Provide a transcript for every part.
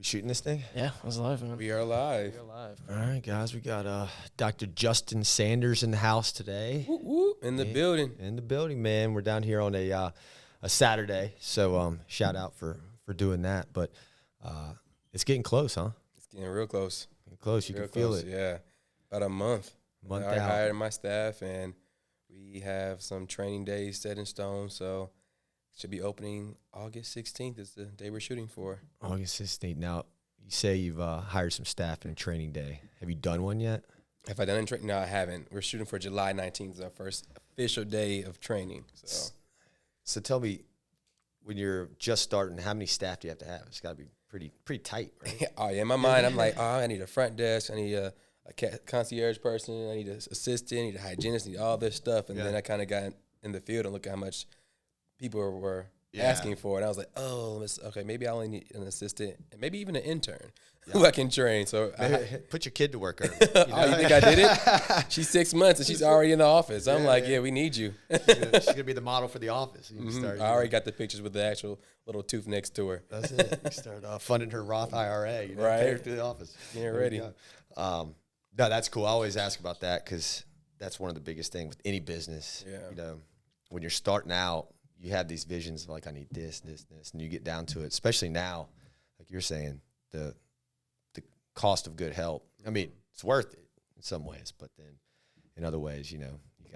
We shooting this thing? Yeah, I was live, man. We are live. All right, guys. We got Dr. Justin Sanders in the house today. Woo, woo, in the building. In the building, man. We're down here on a Saturday, so shout out for doing that. But it's getting close, huh? It's getting real close. Getting close. You Real can feel close, it. Yeah. About a month. Month I out. hired my staff, and we have some training days set in stone, so it should be opening August 16th is the day we're shooting for. August 16th. Now, you say you've hired some staff in a training day. Have you done one yet? Have I done it? No, I haven't. We're shooting for July 19th is our first official day of training. So tell me, when you're just starting, how many staff do you have to have? It's got to be pretty tight, right? Oh, yeah, in my mind, I'm like, I need a front desk. I need a concierge person. I need an assistant. I need a hygienist. I need all this stuff. And then I kind of got in the field and look at how much people were asking for it. I was like, okay, maybe I only need an assistant and maybe even an intern who I can train. So put your kid to work. Early, Oh, you think I did it? She's 6 months and she's already in the office. I'm like, we need you. She's gonna be the model for the office. You start, I already got the pictures with the actual little tooth next to her. That's it. You start funding her Roth IRA. You know, Right. pay her through the office. Get ready. No, that's cool. I always ask about that because that's one of the biggest things with any business. Yeah. You know, when you're starting out, you have these visions of like, I need this, and you get down to it. Especially now, like you're saying, the cost of good help. I mean, it's worth it in some ways, but then in other ways, you know, you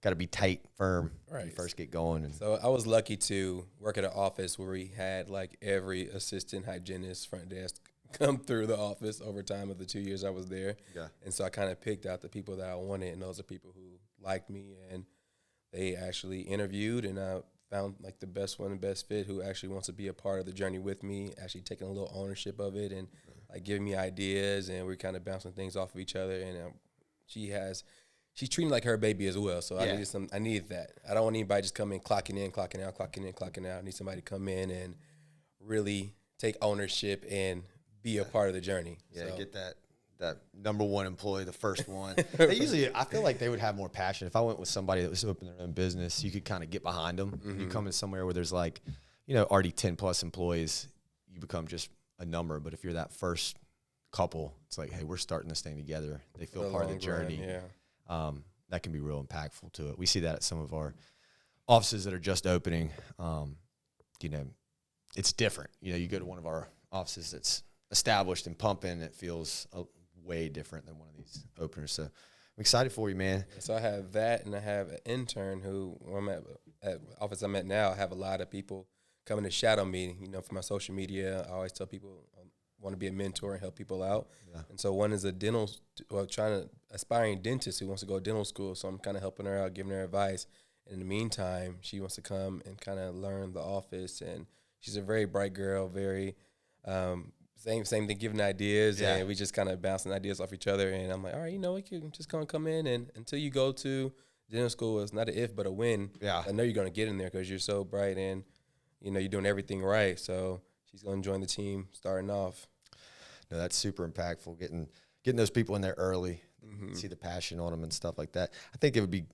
gotta be tight, firm when you first get going. And So I was lucky to work at an office where we had like every assistant, hygienist, front desk come through the office over time of the 2 years I was there. Yeah. And so I kind of picked out the people that I wanted, and those are people who liked me, and they actually interviewed, and I found like the best one, the best fit, who actually wants to be a part of the journey with me, actually taking a little ownership of it and like giving me ideas, and we're kind of bouncing things off of each other. And she's treating like her baby as well. So I needed that. I don't want anybody just come in, clocking in, clocking out, clocking in, clocking out. I need somebody to come in and really take ownership and be a part of the journey. yeah, get that number one employee, the first one. They usually, I feel like they would have more passion. If I went with somebody that was opening their own business, you could kind of get behind them. You come in somewhere where there's like, you know, already 10 plus employees, you become just a number. But if you're that first couple, it's like, hey, we're starting this thing together. They feel part of the journey. That can be real impactful to it. We see that at some of our offices that are just opening. You know, it's different. You know, you go to one of our offices that's established and pumping, it feels way different than one of these openers. So I'm excited for you, man. So I have that, and I have an intern who, when I'm at the office I'm at now, I have a lot of people coming to shadow me, you know, for my social media. I always tell people I want to be a mentor and help people out. Yeah. And so one is a aspiring dentist who wants to go to dental school. So I'm kind of helping her out, giving her advice. And in the meantime, she wants to come and kind of learn the office. And she's a very bright girl, very same thing, giving ideas, and we just kind of bouncing ideas off each other. And I'm like, all right, you know, we can just come in, and until you go to dental school, it's not an if but a when. Yeah, I know you're gonna get in there because you're so bright and you know you're doing everything right. So she's gonna join the team starting off. No, that's super impactful. Getting those people in there early, see the passion on them and stuff like that. I think it would be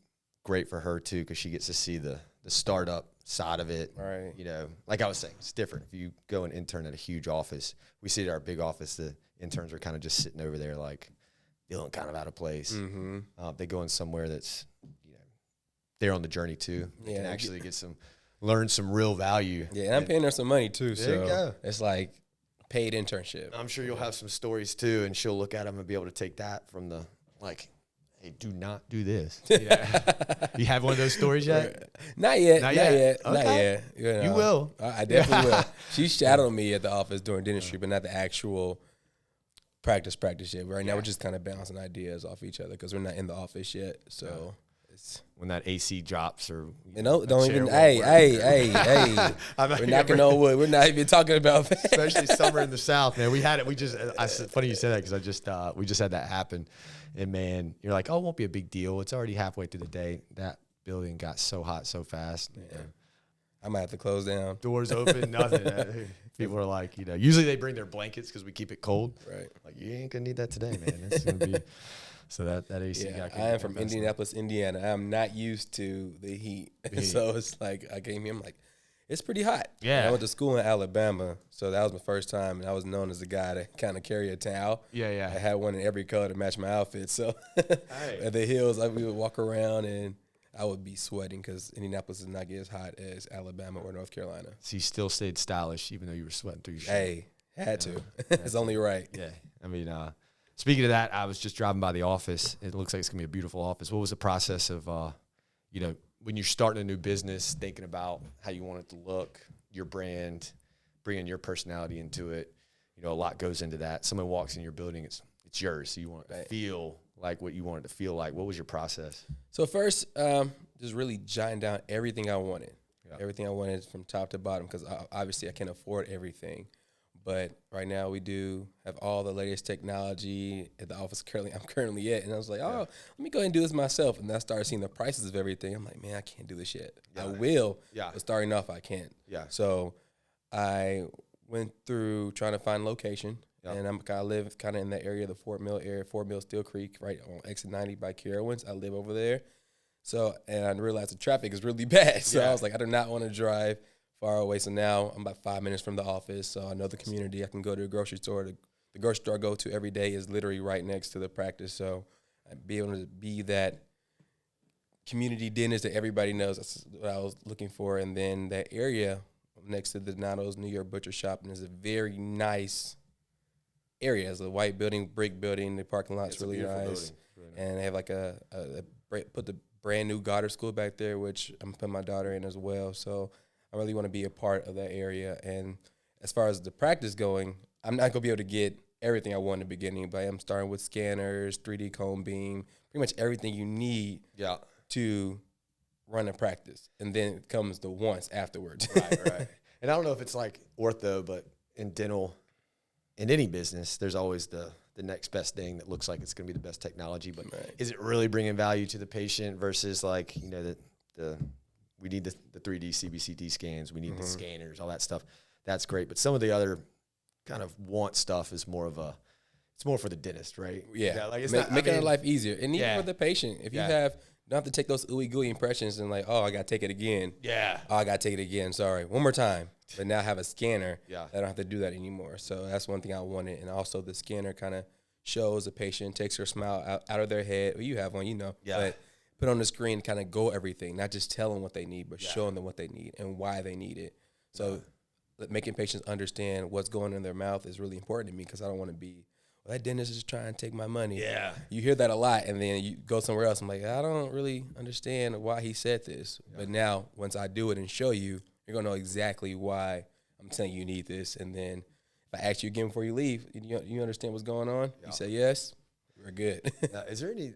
great for her too because she gets to see the startup side of it. Right. You know, like I was saying, it's different. If you go and intern at a huge office, we see at our big office, the interns are kind of just sitting over there like feeling kind of out of place. They go in somewhere that's, you know, they're on the journey too. They can actually learn some real value. Yeah, and I'm paying her some money too. There you go. It's like paid internship. I'm sure you'll have some stories too, and she'll look at them and be able to take that from the, like, hey, do not do this. You have one of those stories yet? Not yet. Okay. Not yet. You know, You will. I definitely will. She shadowed me at the office during dentistry, but not the actual practice yet. Right now, we're just kind of bouncing ideas off each other because we're not in the office yet. So it's when that AC drops or don't even. Hey. We're knocking on wood. We're not even talking about that. Especially summer in the South, man. We had it. Funny you say that because we just had that happen. And man, you're like, oh, it won't be a big deal. It's already halfway through the day. That building got so hot so fast. Yeah. I might have to close down. Doors open, nothing. People are like, you know, usually they bring their blankets because we keep it cold. Right. Like, you ain't gonna need that today, man. It's gonna be so that AC got. I am from Indianapolis, Indiana. I'm not used to the heat. So it's like I came here. I'm like, It's pretty hot. Yeah. I went to school in Alabama, so that was my first time, and I was known as the guy to kind of carry a towel. Yeah. I had one in every color to match my outfit. So at the hills, we would walk around, and I would be sweating because Indianapolis does not get as hot as Alabama or North Carolina. So you still stayed stylish even though you were sweating through your shirt. Hey, had to. It's only right. Yeah. I mean, speaking of that, I was just driving by the office. It looks like it's going to be a beautiful office. What was the process of, when you're starting a new business, thinking about how you want it to look, your brand, bringing your personality into it? A lot goes into that. Someone walks in your building, it's yours. So you want it to feel like what you want it to feel like. What was your process? So first, just really jotting down everything I wanted. Yeah. Everything I wanted from top to bottom, because obviously I can't afford everything. But right now we do have all the latest technology at the office I'm currently at. And I was like, let me go ahead and do this myself. And I started seeing the prices of everything. I'm like, man, I can't do this yet. Yeah. I will. Yeah. But starting off, I can't. Yeah. So I went through trying to find location. Yeah. And I live kind of in that area, the Fort Mill area, Fort Mill, Steel Creek, right on exit 90 by Carowinds. I live over there. So, and I realized the traffic is really bad. So I was like, I do not want to drive far away. So now I'm about 5 minutes from the office. So I know the community. I can go to the grocery store. The grocery store I go to every day is literally right next to the practice. So I'd be able to be that community dentist that everybody knows. That's what I was looking for. And then that area next to the Donato's New York Butcher Shop, and is a very nice area. It's a white building, brick building. The parking lot's really nice. And they have like put the brand new Goddard School back there, which I'm putting my daughter in as well. So I really want to be a part of that area. And as far as the practice going, I'm not going to be able to get everything I want in the beginning, but I'm starting with scanners, 3D cone beam, pretty much everything you need to run a practice. And then comes the wants afterwards. Right. And I don't know if it's like ortho, but in dental, in any business, there's always the next best thing that looks like it's going to be the best technology. But is it really bringing value to the patient versus like, we need the 3D CBCT scans, we need the scanners, all that stuff. That's great. But some of the other kind of want stuff is more for the dentist, right? Yeah. Like it's making their life easier. And even for the patient, if you don't have to take those ooey gooey impressions and like, I got to take it again. Yeah. Oh, I got to take it again. Sorry. One more time. But now I have a scanner. Yeah. I don't have to do that anymore. So that's one thing I wanted. And also the scanner kind of shows the patient, takes their smile out of their head. Well, you have one, Yeah. But put on the screen, kind of go everything, not just tell them what they need, but showing them what they need and why they need it. So making patients understand what's going in their mouth is really important to me, because I don't want to be, that dentist is trying to take my money. Yeah. You hear that a lot, and then you go somewhere else. I'm like, I don't really understand why he said this. Yeah. But now, once I do it and show you, you're going to know exactly why I'm saying you need this. And then if I ask you again before you leave, you understand what's going on? Yeah. You say yes, we're good. Now, is there any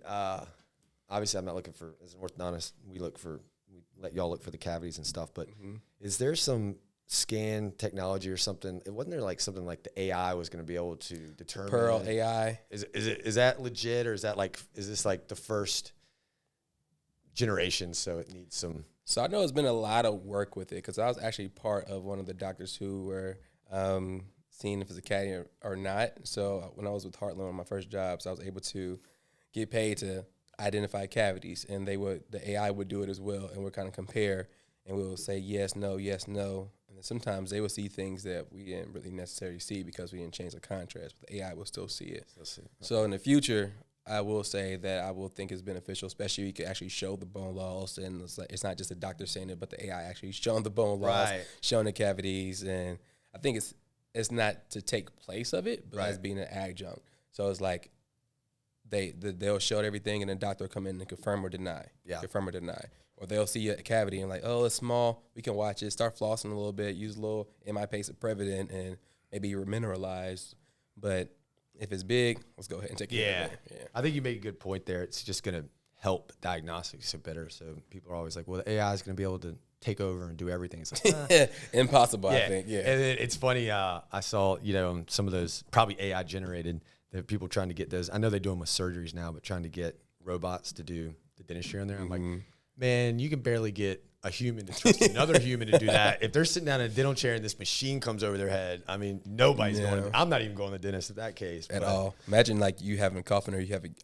obviously I'm not looking for, as an orthodontist, we let y'all look for the cavities and stuff, but is there some scan technology or something? Wasn't there like something like the AI was going to be able to determine? Pearl AI. Is that legit, or is this like the first generation, so it needs some? So I know it's been a lot of work with it, because I was actually part of one of the doctors who were seeing if it's a cavity or not. So when I was with Heartland on my first jobs, I was able to get paid to identify cavities, and the AI would do it as well, and we'll kind of compare, and we'll say yes, no, and then sometimes they will see things that we didn't really necessarily see because we didn't change the contrast, but the AI will still see it. So in the future, I will say that I will think it's beneficial, especially if you can actually show the bone loss, and it's not just the doctor saying it, but the AI actually showing the bone loss, showing the cavities, and I think it's not to take place of it, but as being an adjunct. So it's like they'll show everything, and the doctor will come in and confirm or deny. Yeah. Confirm or deny. Or they'll see a cavity and like, it's small, we can watch it, start flossing a little bit, use a little paste of Prevident, and maybe remineralize. But if it's big, let's go ahead and take care of it. Yeah. I think you make a good point there. It's just going to help diagnostics better. So people are always like, well, the AI is going to be able to take over and do everything. It's like, impossible, I think. Yeah. And it's funny. I saw, some of those probably AI generated, that people trying to get those. I know they do them with surgeries now, but trying to get robots to do the dentistry on there. I'm like, Man, you can barely get a human to trust another human to do that. If they're sitting down in a dental chair and this machine comes over their head, I mean, nobody's going. I'm not even going to the dentist in that case at all. Imagine like you having coughing or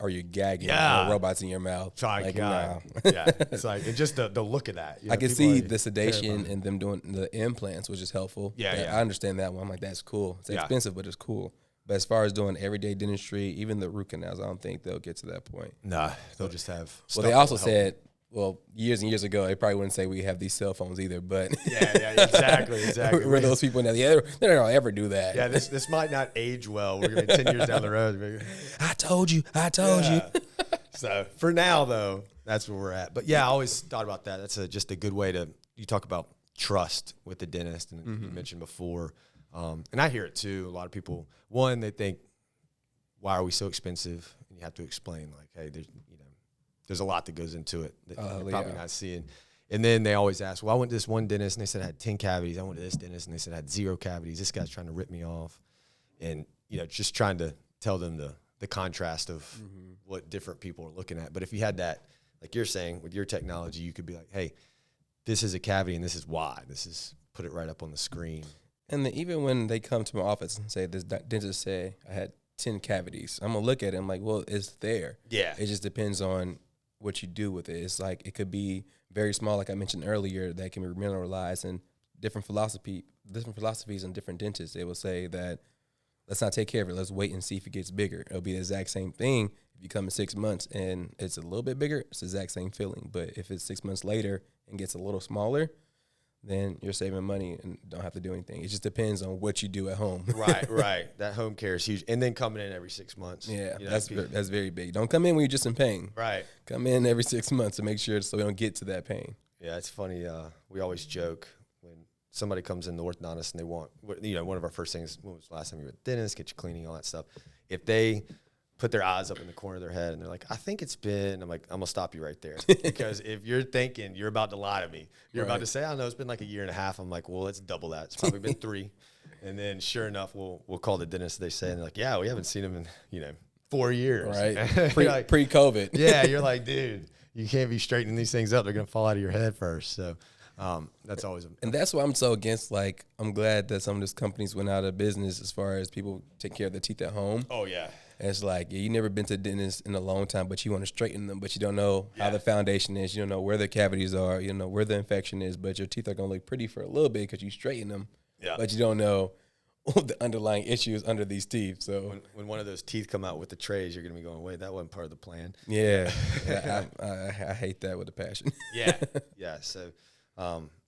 you're gagging, or robots in your mouth. Like, nah. Yeah, it's like it's just the look of that. I can see the sedation and them doing the implants, which is helpful. I understand that one. I'm like, that's cool. It's expensive, but it's cool. But as far as doing everyday dentistry, even the root canals, I don't think they'll get to that point. Nah, they'll just have. Well, they also said. Well, years and years ago, they probably wouldn't say we have these cell phones either, but exactly. We're those people now. They don't ever do that. Yeah, this might not age well. We're gonna be 10 years down the road. Maybe. I told you. So for now, though, that's where we're at. But yeah, I always thought about that. That's just a good way to. You talk about trust with the dentist, and you mentioned before, and I hear it too. A lot of people, one, they think, why are we so expensive? And you have to explain, like, hey, there's a lot that goes into it that you're probably not seeing. And then they always ask, well, I went to this one dentist, and they said I had 10 cavities. I went to this dentist, and they said I had 0 cavities. This guy's trying to rip me off. And, just trying to tell them the contrast of what different people are looking at. But if you had that, like you're saying, with your technology, you could be like, hey, this is a cavity, and this is why. Put it right up on the screen. And even when they come to my office and say, this dentist say I had 10 cavities, I'm going to look at it and I'm like, well, it's there. Yeah. It just depends on what you do with it. It's like it could be very small, like I mentioned earlier, that can be mineralized, and different philosophies and different dentists. They will say that let's not take care of it. Let's wait and see if it gets bigger. It'll be the exact same thing if you come in 6 months and it's a little bit bigger. It's the exact same feeling. But if it's 6 months later and gets a little smaller, then you're saving money and don't have to do anything. It just depends on what you do at home. Right. That home care is huge. And then coming in every 6 months. Yeah, that's very big. Don't come in when you're just in pain. Right. Come in every 6 months to make sure so we don't get to that pain. Yeah, it's funny. We always joke when somebody comes in the orthodontist and they want, one of our first things, when was the last time you were at the dentist, get you cleaning, all that stuff. If they put their eyes up in the corner of their head and they're like, I think it's been, I'm like, I'm going to stop you right there. Because if you're thinking you're about to lie to me, you're about to say, I don't know, it's been like a year and a half. I'm like, well, let's double that. It's probably been 3. And then sure enough, we'll call the dentist. They say, and they're like, yeah, we haven't seen him in, 4 years. Right. Pre-COVID. Yeah. You're like, dude, you can't be straightening these things up. They're going to fall out of your head first. So that's always. And that's why I'm so against, like, I'm glad that some of these companies went out of business as far as people take care of their teeth at home. Oh, yeah. And it's like, you never been to a dentist in a long time, but you want to straighten them, but you don't know how the foundation is. You don't know where the cavities are. You don't know where the infection is, but your teeth are going to look pretty for a little bit because you straighten them. Yeah. But you don't know the underlying issues under these teeth. So when one of those teeth come out with the trays, you're going to be going, wait, that wasn't part of the plan. Yeah. I hate that with a passion. Yeah. So,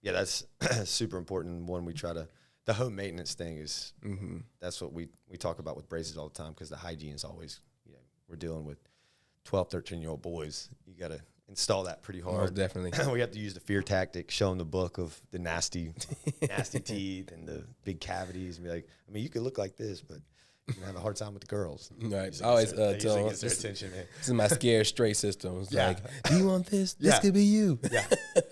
that's super important. One, we try to, the home maintenance thing is, that's what we talk about with braces all the time, because the hygiene is always, we're dealing with 12, 13-year-old boys. You got to install that pretty hard. Most definitely. We have to use the fear tactic, show them the book of the nasty teeth and the big cavities, and be like, I mean, you could look like this, but you're going to have a hard time with the girls. Right. I always tell them, this is my scared straight system. It's like, do you want this? This could be you. Yeah.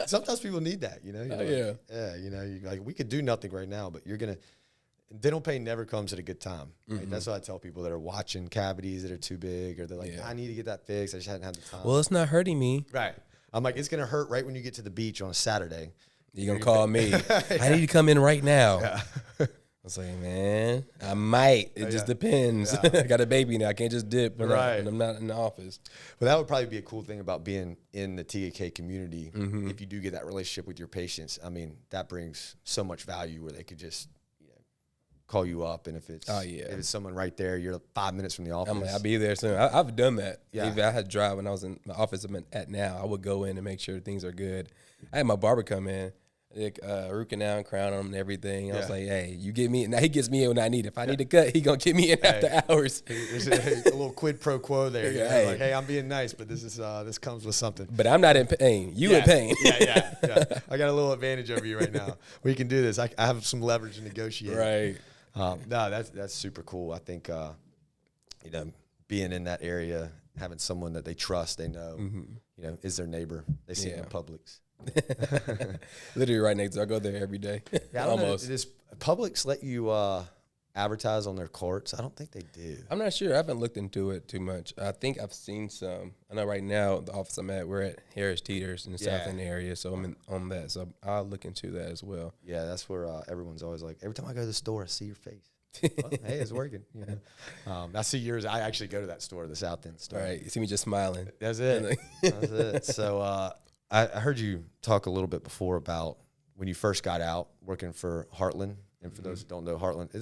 Sometimes people need that, you're like, we could do nothing right now, but you're going to, dental pain never comes at a good time. Right? That's what I tell people that are watching cavities that are too big, or they're like, I need to get that fixed. I just hadn't had the time. Well, it's not hurting me. Right. I'm like, it's going to hurt right when you get to the beach on a Saturday. You're going to call me. I need to come in right now. Yeah. I was like, man, I might. It just depends. I got a baby now. I can't just dip when I'm not in the office. Well, that would probably be a cool thing about being in the TAK community. If you do get that relationship with your patients, I mean, that brings so much value where they could just call you up. And if it's someone right there, you're 5 minutes from the office. I'm like, I'll be there soon. I've done that. Yeah. Even I had to drive when I was in the office I'm at now. I would go in and make sure things are good. I had my barber come in. Root canal and crown on him and everything. I was like, hey, you get me. Now he gets me in when I need. If I need a cut, he gonna get me in after hours. There's a little quid pro quo there. Like, hey, I'm being nice, but this comes with something. But I'm not in pain. You in pain. Yeah. I got a little advantage over you right now. We can do this. I have some leverage to negotiate. Right. No, that's super cool. I think being in that area, having someone that they trust, they know, is their neighbor. They see it in Publix. Literally right next door. I go there every day. Yeah, almost. Does Publix let you advertise on their courts? I don't think they do. I'm not sure. I haven't looked into it too much. I think I've seen some. I know right now the office I'm at, we're at Harris Teeters in the South End area, so I'm on that. So I'll look into that as well. Yeah, that's where everyone's always like, every time I go to the store, I see your face. Well, hey, it's working. You know? I see yours. I actually go to that store, the South End store. All right, you see me just smiling. That's it. That's it. So I heard you talk a little bit before about when you first got out working for Heartland. And for those who don't know, Heartland,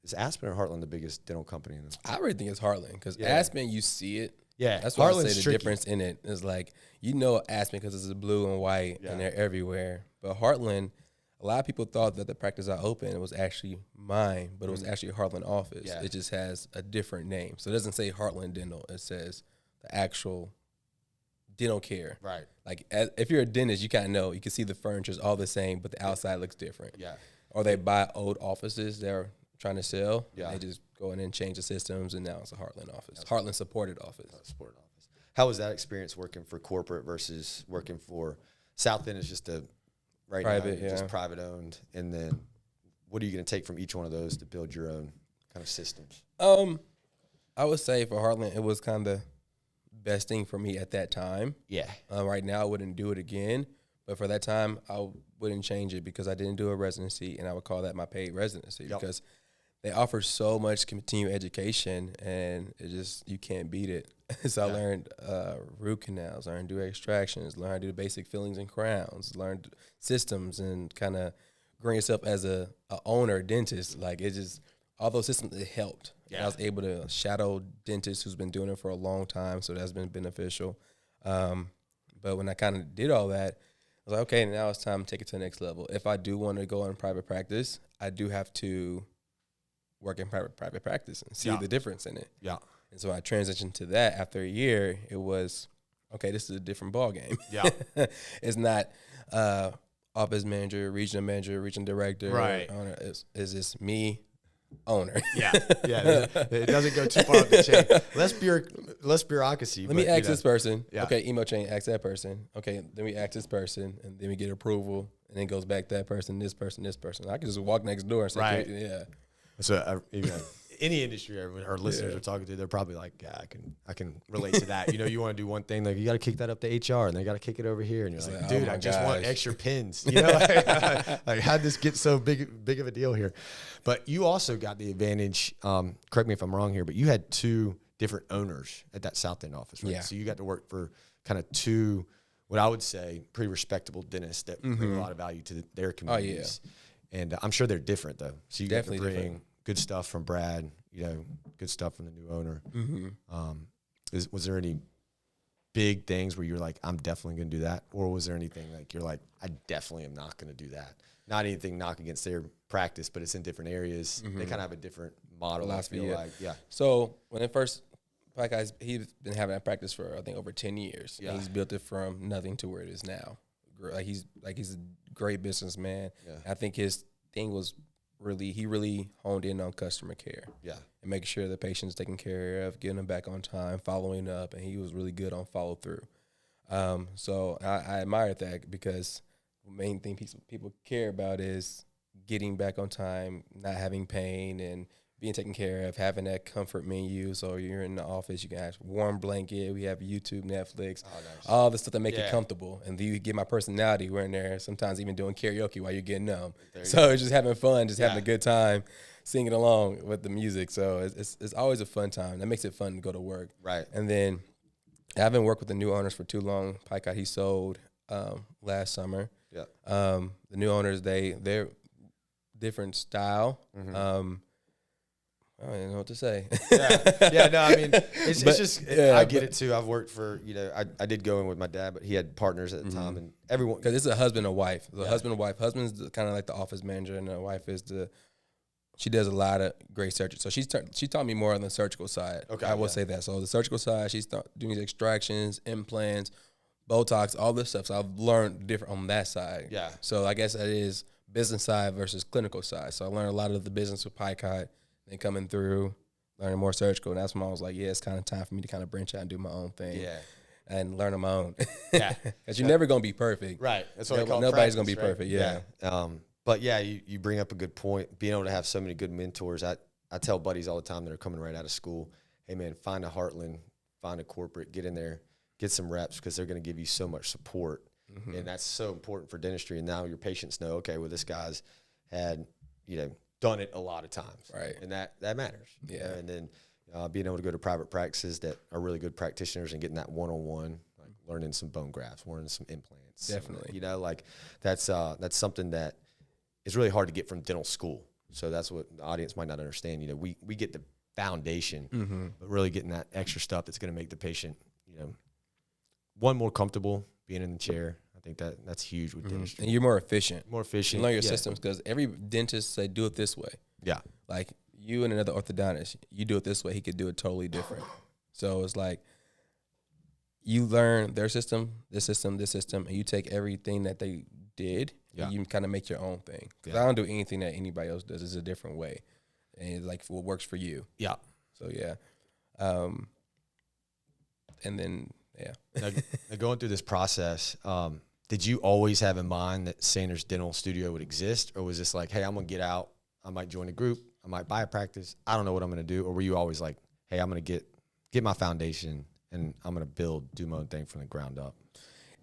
is Aspen or Heartland the biggest dental company in the I really think it's Heartland because Aspen, you see it. Yeah, that's why I say the tricky. difference in it is like, you know, Aspen because it's blue and white and they're everywhere. But Heartland, a lot of people thought that the practice I opened was actually mine, but it was actually a Heartland office. Yeah. It just has a different name. So it doesn't say Heartland Dental. It says the actual dental care. Right. Like if you're a dentist, you kind of know. You can see the furniture's all the same, but the outside looks different. Yeah. Or they buy old offices they're trying to sell. Yeah. They just go in and change the systems, and now it's a Heartland office. Heartland supported office. Supported office. How was that experience working for corporate versus working for South End? Is just a private, just private owned. And then what are you going to take from each one of those to build your own kind of systems? I would say for Heartland, it was kind of the best thing for me at that time. Yeah. Right now, I wouldn't do it again. But for that time, I wouldn't change it because I didn't do a residency, and I would call that my paid residency because they offer so much continued education, and it just, you can't beat it. So I learned root canals, learned to do extractions, learned how to do the basic fillings and crowns, learned systems, and kind of growing yourself as a owner, dentist. Like, it just, all those systems, it helped. Yeah. And I was able to shadow dentists who's been doing it for a long time, so that's been beneficial. But when I kind of did all that, I was like, okay, now it's time to take it to the next level. If I do want to go in private practice, I do have to work in private practice and see the difference in it. Yeah. And so I transitioned to that after a year. It was, okay, this is a different ball game. Yeah. It's not office manager, regional director. Right. Owner. It's just me, owner. Yeah. It doesn't go too far up the chain. Less bureaucracy. Let me ask this person. Yeah. Okay, email chain, ask that person. Okay, then we ask this person, and then we get approval, and then it goes back to that person, this person, this person. I can just walk next door and say, right. Yeah. So any industry our listeners are talking to, they're probably like, yeah, I can relate to that. You want to do one thing, like you got to kick that up to HR, and they got to kick it over here, and you're like, dude, I just want extra pins. Like how'd this get so big of a deal here? But you also got the advantage. Correct me if I'm wrong here, but you had two different owners at that South End office, right? Yeah. So you got to work for kind of two, what I would say, pretty respectable dentists that bring a lot of value to their communities. Oh, yeah. And I'm sure they're different though. So you definitely got to bring good stuff from Brad, good stuff from the new owner. Mm-hmm. Was there any big things where you're like, I'm definitely going to do that? Or was there anything like you're like, I definitely am not going to do that? Not anything knock against their practice, but it's in different areas. Mm-hmm. They kind of have a different model, philosophy, I feel like. Yeah. So when it first, he's been having that practice for, I think, over 10 years. Yeah. And he's built it from nothing to where it is now. He's a great businessman. Yeah. I think his thing was he really honed in on customer care. Yeah. And making sure the patient's taken care of, getting them back on time, following up, and he was really good on follow through. So I admired that because the main thing people care about is getting back on time, not having pain, and being taken care of, having that comfort menu. So you're in the office, you can have warm blanket. We have YouTube, Netflix, all the stuff that make you comfortable. And then you get my personality. We're in there sometimes even doing karaoke while you're getting numb. So it's just having fun, just having a good time, singing along with the music. So it's always a fun time. That makes it fun to go to work. Right. And then I haven't worked with the new owners for too long. Pike he sold last summer. Yeah. The new owners, they're different style. Mm-hmm. I don't even know what to say. I mean, it's just, I get it too. I've worked for, I did go in with my dad, but he had partners at the time, and everyone. Because it's a husband and wife. The husband and wife. Husband's kind of like the office manager, and the wife is she does a lot of great surgery. So she taught me more on the surgical side. Okay. I will say that. So the surgical side, she's doing these extractions, implants, Botox, all this stuff. So I've learned different on that side. Yeah. So I guess that is business side versus clinical side. So I learned a lot of the business with Pike and coming through, learning more surgical. And that's when I was like, it's kind of time for me to kind of branch out and do my own thing. Yeah. And learn on my own. Yeah. Because you're never going to be perfect. Right. That's what I call nobody's going to be perfect. Yeah. But yeah, you bring up a good point. Being able to have so many good mentors. I tell buddies all the time that are coming right out of school, hey man, find a Heartland, find a corporate, get in there, get some reps, because they're going to give you so much support. And that's so important for dentistry. And now your patients know, okay, well, this guy's had, done it a lot of times. Right. And that matters. Yeah. And then being able to go to private practices that are really good practitioners and getting that one-on-one, like learning some bone grafts, learning some implants. Definitely. That's something that is really hard to get from dental school. So that's what the audience might not understand. We get the foundation, but really getting that extra stuff that's going to make the patient, one, more comfortable being in the chair. I think that's huge with dentistry. And you're more efficient. You learn your systems, because every dentist say do it this way. Yeah. Like you and another orthodontist, you do it this way, he could do it totally different. So it's like you learn their system, this system, and you take everything that they did, and you kind of make your own thing. Because I don't do anything that anybody else does. It's a different way. And it's like what works for you. Yeah. So, yeah. And then, yeah. Now, going through this process, did you always have in mind that Sanders Dental Studio would exist? Or was this like, hey, I'm going to get out, I might join a group, I might buy a practice, I don't know what I'm going to do? Or were you always like, hey, I'm going to get my foundation and I'm going to do my own thing from the ground up?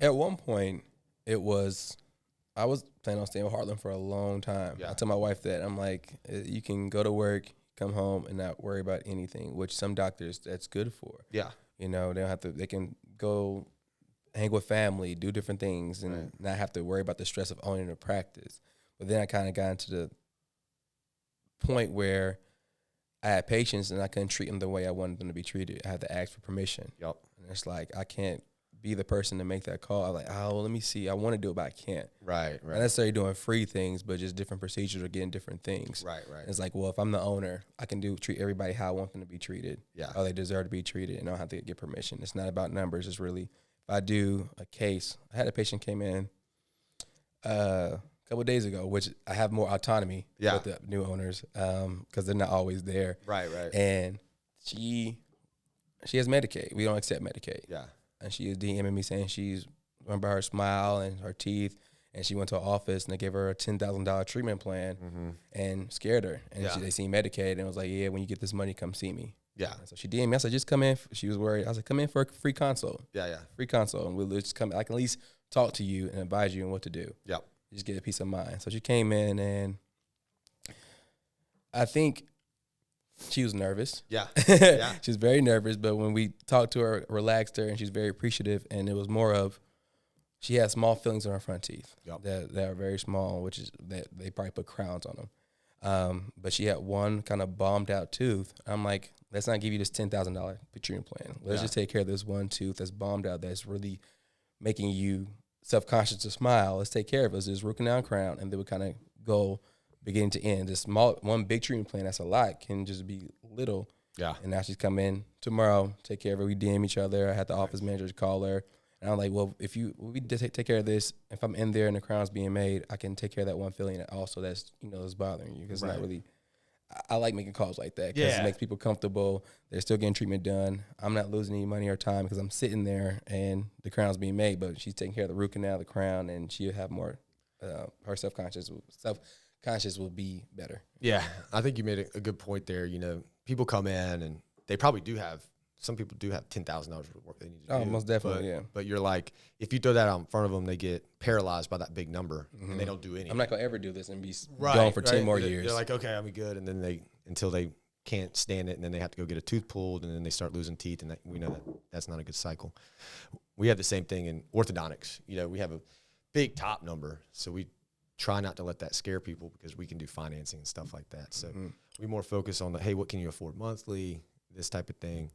At one point, I was planning on staying with Heartland for a long time. Yeah. I told my wife that. I'm like, you can go to work, come home, and not worry about anything, which some doctors, that's good for. Yeah. They don't have to, they can go hang with family, do different things, and not have to worry about the stress of owning a practice. But then I kind of got into the point where I had patients and I couldn't treat them the way I wanted them to be treated. I had to ask for permission. Yep. And it's like, I can't be the person to make that call. I'm like, well, let me see. I want to do it, but I can't. Right. Not necessarily doing free things, but just different procedures or getting different things. Right. It's like, well, if I'm the owner, I can treat everybody how I want them to be treated. Yeah. How they deserve to be treated, and I don't have to get permission. It's not about numbers. It's really, if I do a case, I had a patient came in a couple of days ago, which I have more autonomy with the new owners because they're not always there. Right. And she has Medicaid. We don't accept Medicaid. Yeah. And she is DMing me saying she's remember her smile and her teeth, and she went to an office and they gave her a $10,000 treatment plan and scared her. And they seen Medicaid and was like, yeah, when you get this money, come see me. Yeah. And so she DM'd me. I said, just come in. She was worried. I said, come in for a free consult. Yeah. Free consult. And we'll just come. I can at least talk to you and advise you on what to do. Yep. Just get a peace of mind. So she came in, and I think she was nervous. Yeah. She was very nervous, but when we talked to her, relaxed her, and she's very appreciative. And it was more of, she had small fillings on her front teeth that are very small, which is that they probably put crowns on them. But she had one kind of bombed out tooth. I'm like, let's not give you this $10,000 treatment plan. Let's just take care of this one tooth that's bombed out that's really making you self-conscious to smile. Let's take care of it. It's this root canal crown, and they would kind of go beginning to end. This one big treatment plan that's a lot can just be little. Yeah. And now she's come in tomorrow, take care of her. We DM each other. I had the office manager call her. And I'm like, well, we just take care of this. If I'm in there and the crown's being made, I can take care of that one filling that also that's bothering you. Because it's not really, I like making calls like that because it makes people comfortable. They're still getting treatment done. I'm not losing any money or time because I'm sitting there and the crown's being made, but she's taking care of the root canal, the crown, and she'll have more, her self-conscious will be better. Yeah, I think you made a good point there. People come in and they probably do have, some people do have $10,000 worth of work they need to do. Oh, most definitely, But you're like, if you throw that out in front of them, they get paralyzed by that big number and they don't do anything. I'm not going to ever do this and be gone for 10 more years. They're like, okay, I'll be good. And then until they can't stand it, and then they have to go get a tooth pulled, and then they start losing teeth, and we know that's not a good cycle. We have the same thing in orthodontics. We have a big top number, so we try not to let that scare people because we can do financing and stuff like that. So we more focus on hey, what can you afford monthly, this type of thing.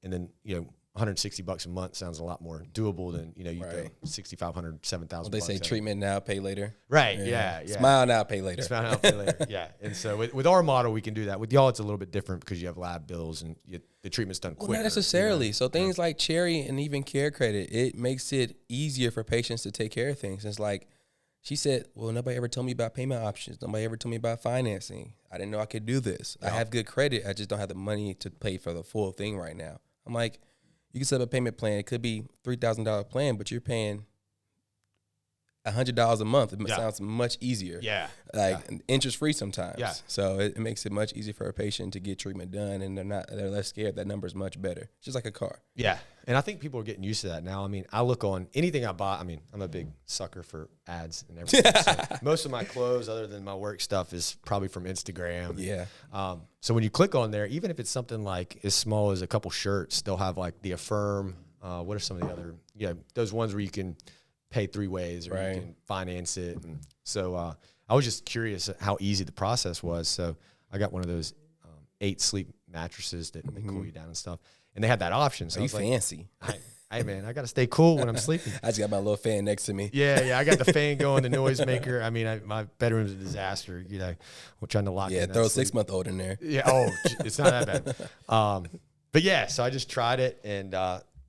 And then, $160 a month sounds a lot more doable than, you go $6,500, $7,000. They say treatment now, pay later. Right. Yeah. Smile now, pay later. Smile now, pay later. Yeah. And so with our model, we can do that. With y'all, it's a little bit different because you have lab bills and the treatment's done quicker. Well, not necessarily. So things like Cherry and even Care Credit, it makes it easier for patients to take care of things. It's like, she said, well, nobody ever told me about payment options. Nobody ever told me about financing. I didn't know I could do this. I have good credit. I just don't have the money to pay for the full thing right now. I'm like, you can set up a payment plan. It could be $3,000 plan, but you're paying $100 a month. It sounds much easier. Yeah. Interest free sometimes. Yeah. So it makes it much easier for a patient to get treatment done, and they're less scared. That number is much better. Just like a car. Yeah. And I think people are getting used to that now. I mean, I look on anything I buy. I mean, I'm a big sucker for ads and everything. So most of my clothes, other than my work stuff, is probably from Instagram. Yeah. So when you click on there, even if it's something like as small as a couple shirts, they'll have like the Affirm. What are some of the other, those ones where you can pay 3 ways or you can finance it. And so I was just curious how easy the process was. So I got one of those 8 sleep mattresses that they cool you down and stuff. And they had that option. So you fancy. Hey man, I got to stay cool when I'm sleeping. I just got my little fan next to me. Yeah. I got the fan going, the noisemaker. I mean, my bedroom's a disaster, we're trying to lock in. Yeah, throw a 6-month-old in there. Yeah. Oh, it's not that bad. But yeah, so I just tried it, and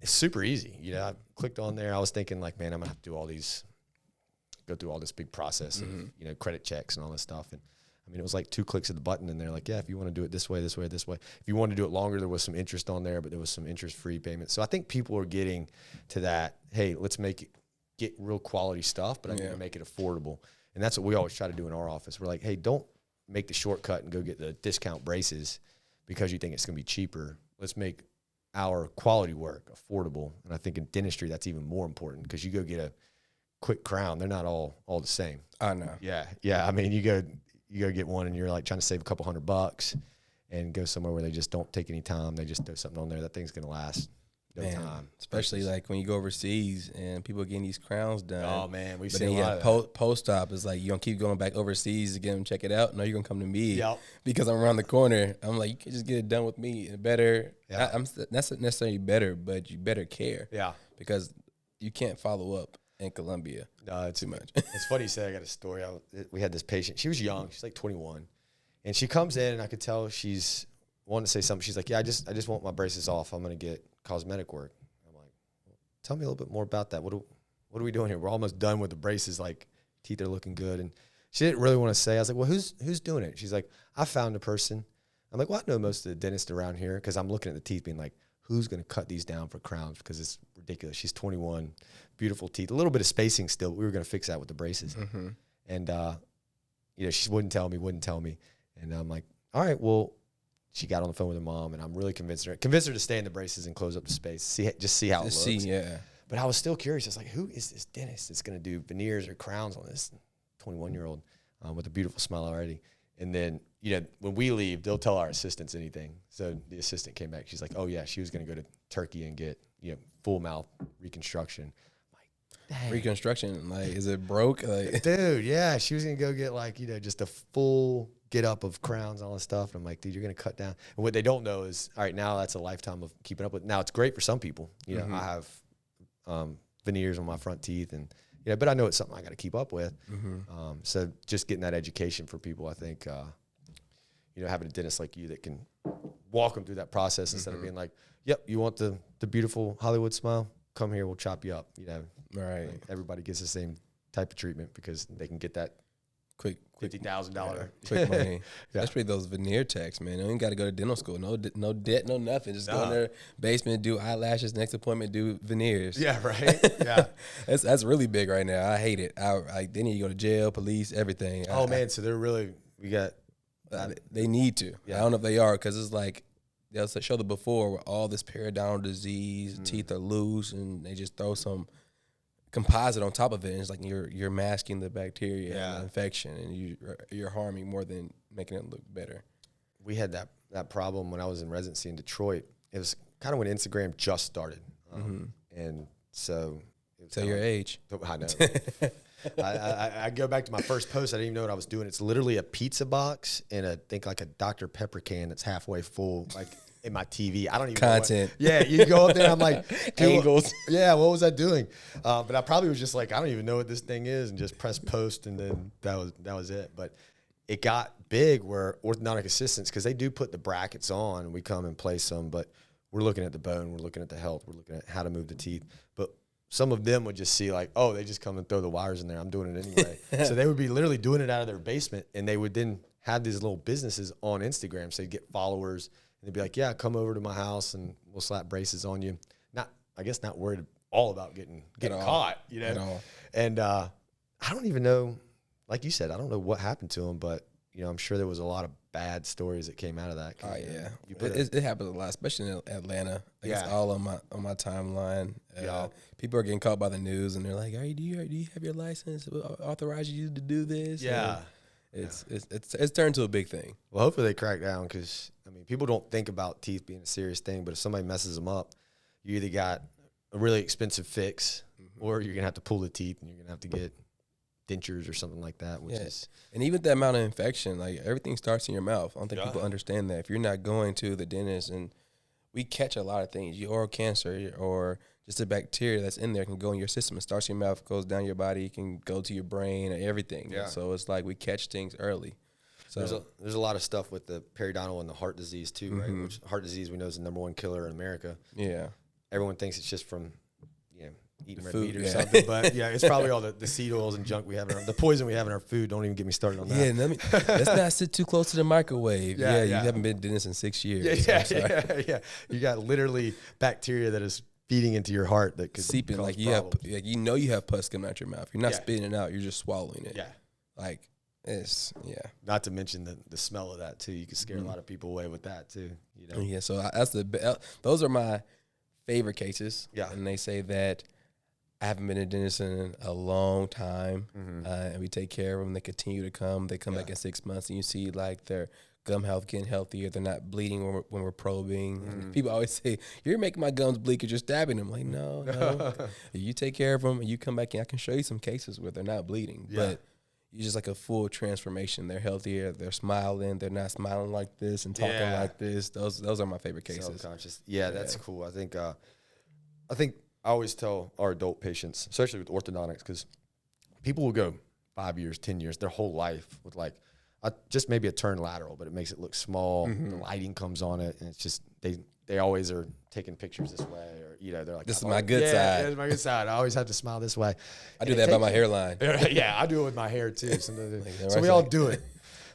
it's super easy. I clicked on there. I was thinking like, man, I'm gonna have to go through all this big process of, credit checks and all this stuff. And I mean, it was like 2 clicks of the button, and they're like, yeah, if you want to do it this way, this way, this way. If you want to do it longer, there was some interest on there, but there was some interest-free payment. So I think people are getting to that, hey, let's get real quality stuff, but I'm going to make it affordable. And that's what we always try to do in our office. We're like, hey, don't make the shortcut and go get the discount braces because you think it's going to be cheaper. Let's make our quality work affordable. And I think in dentistry, that's even more important because you go get a quick crown. They're not all the same. I know. Yeah. Yeah. I mean, you go get one and you're like trying to save a couple $100 and go somewhere where they just don't take any time. They just throw something on there. That thing's going to last no time. Especially like when you go overseas and people are getting these crowns done. Oh man, we've but seen then a lot of that. Post-op is like, you gonna keep going back overseas to get them check it out? No, you're gonna come to me because I'm around the corner. I'm like, you can just get it done with me. Better. Yeah. That's not necessarily better, but you better care. Yeah. Because you can't follow up in Colombia. No, it's too much. It's funny you say. I got a story. We had this patient. She was young. She's like 21, and she comes in, and I could tell she's wanting to say something. She's like, "Yeah, I just want my braces off. I'm gonna get cosmetic work." I'm like, well, "Tell me a little bit more about that. What are we doing here? We're almost done with the braces. Like, teeth are looking good." And she didn't really want to say. I was like, "Well, who's doing it?" She's like, "I found a person." I'm like, "Well, I know most of the dentists around here because I'm looking at the teeth, being like, who's going to cut these down for crowns because it's ridiculous." She's 21, beautiful teeth, a little bit of spacing still. But we were going to fix that with the braces. And, she wouldn't tell me. And I'm like, all right, well, she got on the phone with her mom, and I'm really convinced her to stay in the braces and close up the space, see how it looks. But I was still curious. I was like, who is this dentist that's going to do veneers or crowns on this 21-year-old with a beautiful smile already? And then, when we leave, they'll tell our assistants anything. So the assistant came back. She's like, oh, yeah, she was going to go to Turkey and get, full mouth reconstruction. I'm like, dang. Reconstruction? Like, is it broke? Like, dude, yeah. She was going to go get, like, just a full get up of crowns and all this stuff. And I'm like, dude, you're going to cut down. And what they don't know is, all right, now that's a lifetime of keeping up with. Now, it's great for some people. I have veneers on my front teeth and, but I know it's something I got to keep up with. So just getting that education for people, I think, having a dentist like you that can walk them through that process instead of being like, yep, you want the beautiful Hollywood smile? Come here, we'll chop you up. Right. Like everybody gets the same type of treatment because they can get that quick $50,000 quick money. Especially those veneer techs, man. You ain't got to go to dental school. No debt, no nothing. Just go in their basement, do eyelashes. Next appointment, do veneers. Yeah, right. Yeah, that's really big right now. I hate it. They need to go to jail, police, everything. Oh man, so they're really they need to. Yeah. I don't know if they are because it's like they'll show the before where all this periodontal disease, teeth are loose, and they just throw some composite on top of it, and it's like you're masking the bacteria and the infection, and you're harming more than making it look better. We had that problem when I was in residency in Detroit. It was kind of when Instagram just started, and so tell your age. I know. I go back to my first post. I didn't even know what I was doing. It's literally a pizza box and a Dr. Pepper can that's halfway full, like in my TV. I don't even content. Know what, you go up there. I'm like angles. Yeah, what was I doing? But I probably was just like, I don't even know what this thing is, and just press post, and then that was it. But it got big where orthodontic assistants, because they do put the brackets on, and we come and place them, but we're looking at the bone, we're looking at the health, we're looking at how to move the teeth, but some of them would just see like, oh, they just come and throw the wires in there. I'm doing it anyway. So they would be literally doing it out of their basement, and they would then have these little businesses on Instagram. So they'd get followers, and they'd be like, yeah, come over to my house, and we'll slap braces on you. I guess not worried all about getting caught, At all. And I don't even know. Like you said, I don't know what happened to him, but I'm sure there was a lot of bad stories that came out of that. Oh yeah, it happens a lot, especially in Atlanta. Like it's all on my timeline. People are getting caught by the news, and they're like, "Hey, do you have your license? Authorize you to do this?" Yeah, and it's turned to a big thing. Well, hopefully they crack down because people don't think about teeth being a serious thing, but if somebody messes them up, you either got a really expensive fix, or you're gonna have to pull the teeth, and you're gonna have to get dentures or something like that, which is, and even the amount of infection, like everything starts in your mouth. I don't think people understand that. If you're not going to the dentist, and we catch a lot of things, your oral cancer or just a bacteria that's in there can go in your system. It starts in your mouth, goes down your body, can go to your brain and everything. Yeah. So it's like we catch things early. So there's a lot of stuff with the periodontal and the heart disease too, right? Which heart disease we know is the #1 killer in America. Yeah. Everyone thinks it's just from eating red meat or something, but it's probably all the seed oils and junk we have the poison we have in our food. Don't even get me started on that. Yeah, let's not sit too close to the microwave. You haven't been to dentist in 6 years. Yeah. You got literally bacteria that is feeding into your heart that could seeping. Like you have pus coming out your mouth. You're not spitting it out. You're just swallowing it. Yeah, like it's Not to mention the smell of that too. You can scare a lot of people away with that too. Yeah. So those are my favorite cases. Yeah, and they say that I haven't been a dentist in a long time, and we take care of them. They continue to come. They come back in 6 months, and you see like their gum health getting healthier. They're not bleeding when we're probing. People always say, "You're making my gums bleed because you're stabbing them." Like, no. You take care of them, and you come back, and I can show you some cases where they're not bleeding, but you just like a full transformation. They're healthier. They're smiling. They're not smiling like this and talking like this. Those are my favorite cases. Self-conscious. Yeah, that's cool. I think I always tell our adult patients, especially with orthodontics, because people will go 5 years, 10 years, their whole life with like just maybe a turn lateral, but it makes it look small. The lighting comes on it, and it's just they always are taking pictures this way, or they're like, "This is my good side. Yeah, this is my good side. I always have to smile this way." I do that by my hairline. Yeah, I do it with my hair too. So we all do it.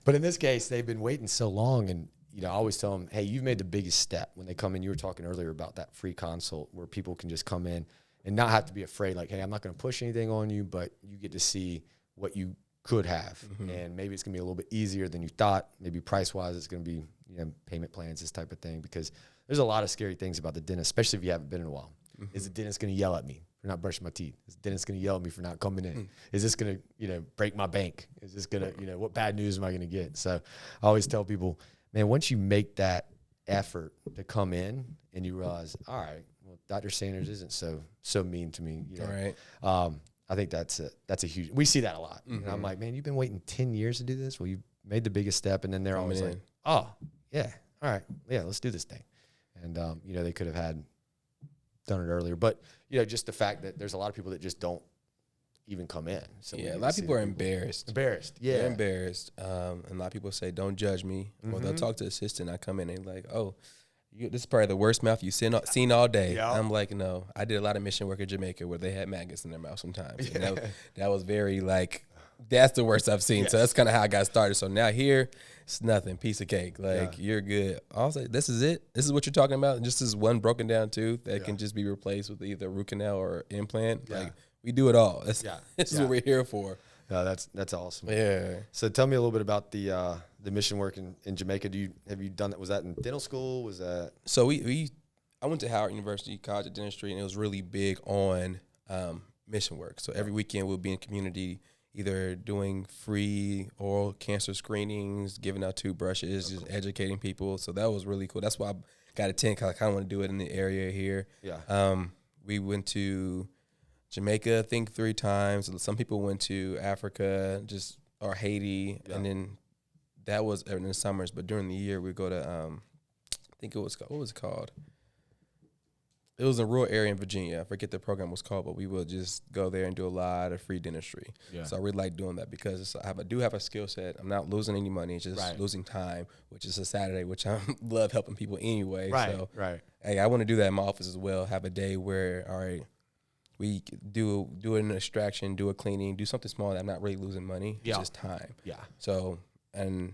But in this case, they've been waiting so long, and I always tell them, hey, you've made the biggest step when they come in. You were talking earlier about that free consult where people can just come in and not have to be afraid, like, hey, I'm not going to push anything on you, but you get to see what you could have. And maybe it's going to be a little bit easier than you thought. Maybe price-wise, it's going to be, payment plans, this type of thing, because there's a lot of scary things about the dentist, especially if you haven't been in a while. Is the dentist going to yell at me for not brushing my teeth? Is the dentist going to yell at me for not coming in? Is this going to, break my bank? Is this going to, what bad news am I going to get? So I always tell people, man, once you make that effort to come in and you realize, all right, well, Dr. Sanders isn't so mean to me. Right. I think that's a huge. We see that a lot. And I'm like, man, you've been waiting 10 years to do this. Well, you made the biggest step, and then they're always like, oh, yeah, all right, yeah, let's do this thing. And they could have done it earlier, but just the fact that there's a lot of people that just don't even come in. So a lot of people are embarrassed. Yeah. They're embarrassed. And a lot of people say, don't judge me. Or they'll talk to the assistant. I come in and like, oh, this is probably the worst mouth you've seen all day. Yeah. I'm like, no. I did a lot of mission work in Jamaica where they had maggots in their mouth sometimes. And that was very like, that's the worst I've seen. Yes. So that's kind of how I got started. So now here, it's nothing. Piece of cake. Like, you're good. I'll say, this is it? This is what you're talking about? Just this one broken down tooth that can just be replaced with either root canal or implant? Yeah. Like, we do it all. This is what we're here for. No, that's awesome. Yeah. So tell me a little bit about the mission work in Jamaica. Have you done that? Was that in dental school? Was that? So I went to Howard University College of Dentistry, and it was really big on mission work. So every weekend we'll be in community, either doing free oral cancer screenings, giving out toothbrushes, just educating people. So that was really cool. That's why I got a 10, because I kind of want to do it in the area here. Yeah. We went to Jamaica, I think 3 times. Some people went to Africa, or Haiti, and then that was in the summers. But during the year, we go to, I think it was, what was it called? It was a rural area in Virginia. I forget the program was called, but we would just go there and do a lot of free dentistry. Yeah. So I really like doing that because I do have a skill set. I'm not losing any money, just losing time, which is a Saturday, which I love helping people anyway. So, hey, I want to do that in my office as well. Have a day where, all right, we do an extraction, do a cleaning, do something small that I'm not really losing money. It's just time. Yeah. So, and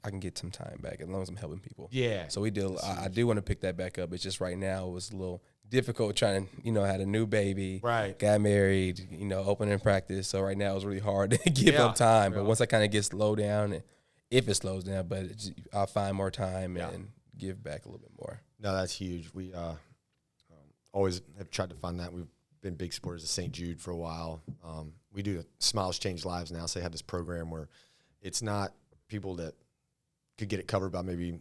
I can get some time back as long as I'm helping people. Yeah. So we do. I do want to pick that back up. It's just right now it was a little difficult trying to, had a new baby, Right. got married, opening practice. So right now it's really hard to give up time. But once I kind of get slowed down, and if it slows down, but I'll find more time and give back a little bit more. No, that's huge. We always have tried to find that. We've been big supporters of St. Jude for a while. We do Smiles Change Lives now, so they have this program where it's not people that could get it covered by maybe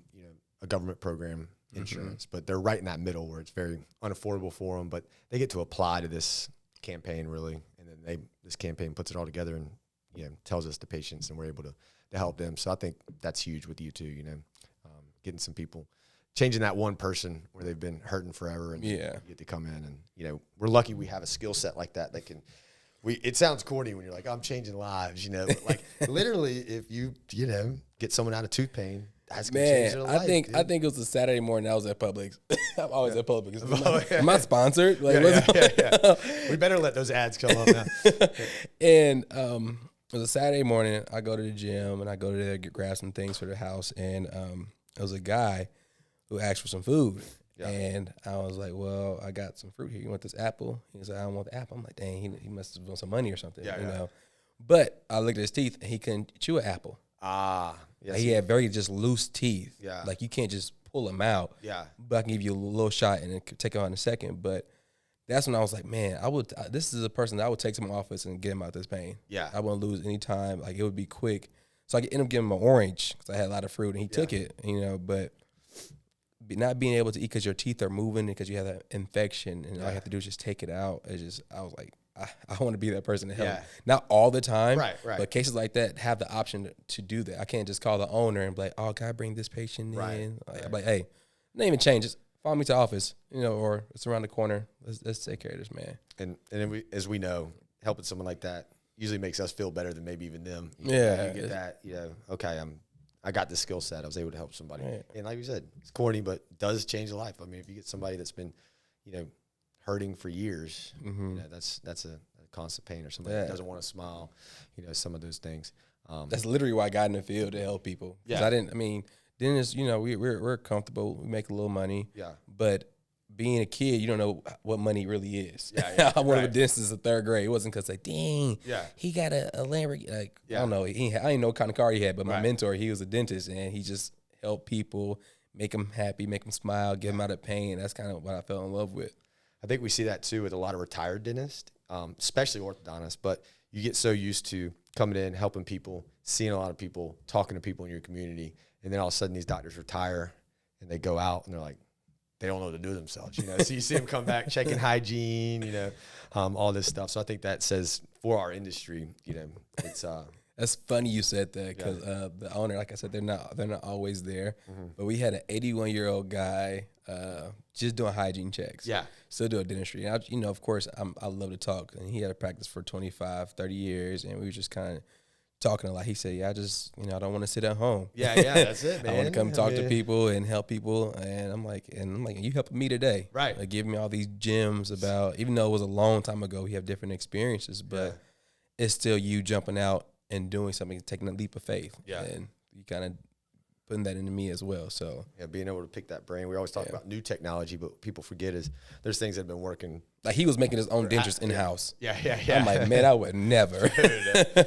a government program insurance, but they're right in that middle where it's very unaffordable for them, but they get to apply to this campaign really, and then this campaign puts it all together and tells us the patients, and we're able to help them. So I think that's huge with you too, getting some people, changing that one person where they've been hurting forever, and you get to come in, and we're lucky we have a skill set like that can. It sounds corny when you're like, I'm changing lives, but like literally if you get someone out of tooth pain, that's gonna change their life. I think it was a Saturday morning. I was at Publix. I'm always at Publix. Am I sponsored? Like, We better let those ads come up now. And it was a Saturday morning. I go to the gym and I go to there to grab some things for the house. And it was a guy who asked for some food. Yeah. And I was like, well, I got some fruit here. You want this apple? He was like, I don't want the apple. I'm like, dang, he must have want some money or something, you know. But I looked at his teeth, and he couldn't chew an apple. Yes, he had very just loose teeth. Yeah. Like, you can't just pull them out. Yeah. But I can give you a little shot and then take him out in a second. But that's when I was like, man, this is a person that I would take to my office and get him out of this pain. Yeah. I wouldn't lose any time. Like, it would be quick. So I could end up giving him an orange because I had a lot of fruit, and he took it, but not being able to eat because your teeth are moving because you have that infection, and all you have to do is just take it out. I was like, I want to be that person to help. Yeah. Not all the time, right. But cases like that have the option to do that. I can't just call the owner and be like, oh, can I bring this patient in? I'm like, hey, not even change. Just follow me to the office, or it's around the corner. Let's take care of this, man. And then as we know, helping someone like that usually makes us feel better than maybe even them. You get that, okay, I got the skill set. I was able to help somebody. Right. And like you said, it's corny, but does change a life. I mean, if you get somebody that's been, hurting for years, that's a constant pain, or somebody that doesn't want to smile, some of those things. That's literally why I got in the field, to help people. Yeah. Dentists, we're comfortable. We make a little money. Yeah. But being a kid, you don't know what money really is. Yeah. I went to a dentist in third grade. It wasn't because like, dang, he got a Lamborghini. Like, I don't know. I didn't know what kind of car he had, but my mentor, he was a dentist, and he just helped people, make them happy, make them smile, get them out of pain. That's kind of what I fell in love with. I think we see that too with a lot of retired dentists, especially orthodontists. But you get so used to coming in, helping people, seeing a lot of people, talking to people in your community, and then all of a sudden these doctors retire and they go out and they're like, they don't know what to do with themselves, So you see them come back, checking hygiene, all this stuff. So I think that says for our industry, it's That's funny you said that, because the owner, like I said, they're not always there. Mm-hmm. But we had an 81-year-old guy just doing hygiene checks. Yeah, still doing dentistry. And of course, I love to talk, and he had a practice for 25, 30 years, and we were just kind of talking a lot. He said, "Yeah, I just I don't want to sit at home. Yeah, that's it, man. I want to come talk to people and help people." And I'm like, you helping me today, right? Like, giving me all these gems about, even though it was a long time ago, we have different experiences, but it's still you jumping out and doing something, taking a leap of faith. Yeah. And you kind of putting that into me as well. So being able to pick that brain. We always talk about new technology, but people forget there's things that have been working. Like, he was making his own dentures in-house. Yeah. I'm like, man, I would never.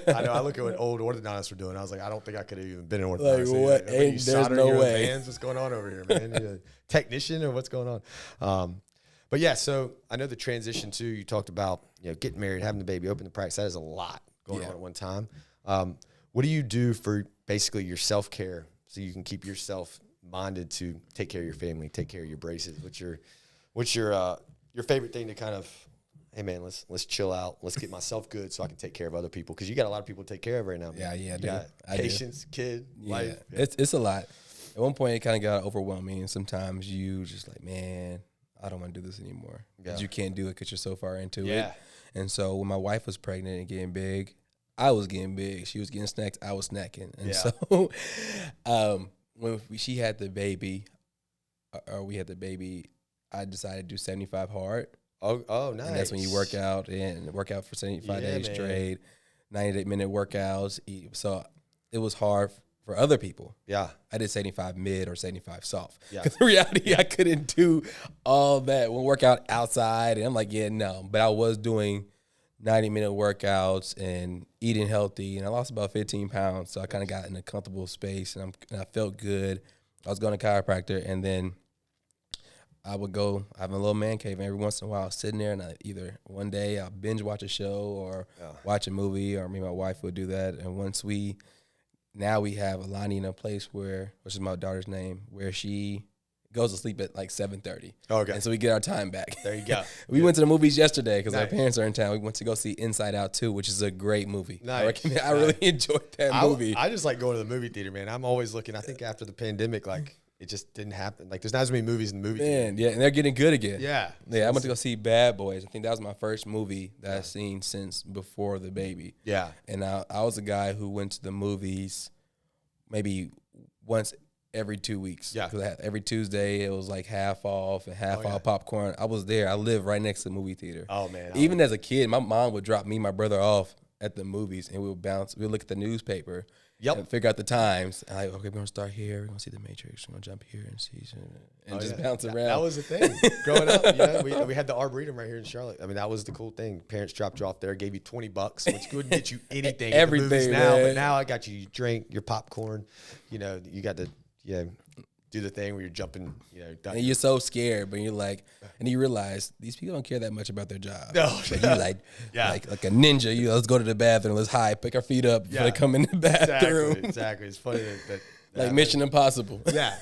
I know. I look at what old orthodontists were doing. I was like, I don't think I could have even been an orthodontist. Like, what? There's no way. Hands, what's going on over here, man? Technician, or what's going on? But yeah, so I know the transition too. You talked about getting married, having the baby, opening the practice. That is a lot going on at one time. What do you do for basically your self-care so you can keep yourself minded to take care of your family, take care of your braces? What's your favorite thing to kind of, hey man, let's chill out, let's get myself good so I can take care of other people? Because you got a lot of people to take care of right now. Man. Yeah, dude. Patients, kid, life. Yeah. It's a lot. At one point, it kind of got overwhelming, and sometimes you just like, man, I don't want to do this anymore. Because you can't do it because you're so far into it. And so when my wife was pregnant and getting big, I was getting big. She was getting snacks. I was snacking. And so when she had the baby, or we had the baby, I decided to do 75 hard. Oh, nice. And that's when you work out for 75 days straight, 90-minute workouts. So it was hard for other people. Yeah. I did 75 mid or 75 soft. Yeah. Because in reality, I couldn't do all that. We'll work out outside. And I'm like, yeah, no. But I was doing 90-minute workouts and eating healthy. And I lost about 15 pounds. So I kind of got in a comfortable space and I felt good. I was going to chiropractor. And then I would go, I have a little man cave, and every once in a while I was sitting there and either one day I'll binge watch a show or watch a movie, or me and my wife would do that. And now we have Alani in a place which is my daughter's name, where she goes to sleep at like 7:30. Okay. And so we get our time back. There you go. We went to the movies yesterday because Nice. our parents are in town. We went to go see Inside Out 2, which is a great movie. Nice. I really enjoyed that movie. I just like going to the movie theater, man. I'm always looking. I think after the pandemic, like, it just didn't happen. Like, there's not as many movies in the movie theater. Man, yeah, and they're getting good again. Yeah. Yeah, I went to go see Bad Boys. I think that was my first movie that I've seen since before the baby. Yeah. And I was a guy who went to the movies maybe once every 2 weeks. Yeah. 'Cause every Tuesday it was like half off and half yeah. off popcorn. I was there. I lived right next to the movie theater. Oh, man. Even as a kid, my mom would drop me and my brother off at the movies, and we would bounce. We would look at the newspaper. Yep. And figure out the times. And okay, we're gonna start here. We're gonna see the Matrix. We're gonna jump here and see, and just bounce around. That was the thing. Growing up, we had the Arboretum right here in Charlotte. I mean, that was the cool thing. Parents dropped you off there, gave you $20, which wouldn't get you anything. Everything, at the movies now, man. but now I got you your drink, your popcorn. You got to do the thing where you're jumping. And you're so scared, but you're like, and you realize these people don't care that much about their job. No. But you like a ninja. Let's go to the bathroom. Let's hide, pick our feet up before they come in the bathroom. Exactly. It's funny that like Mission Impossible. Yeah.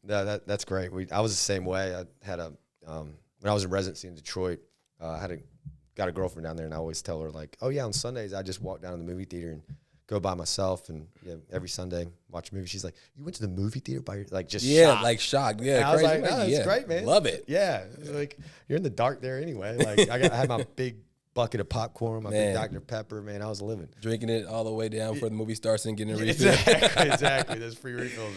No, that's great. I was the same way. I had when I was in residency in Detroit, I got a girlfriend down there, and I always tell her, like, oh yeah, on Sundays I just walk down to the movie theater and go by myself, and every Sunday watch a movie. She's like, you went to the movie theater by your, like, just shocked. Like shocked. Yeah, and I was crazy. like, oh, it's great, man. Love it. Yeah, like, you're in the dark there anyway. Like, I had my big bucket of popcorn, my big Dr. Pepper, man. I was living. Drinking it all the way down before the movie starts and getting a refill. Exactly. Those free refills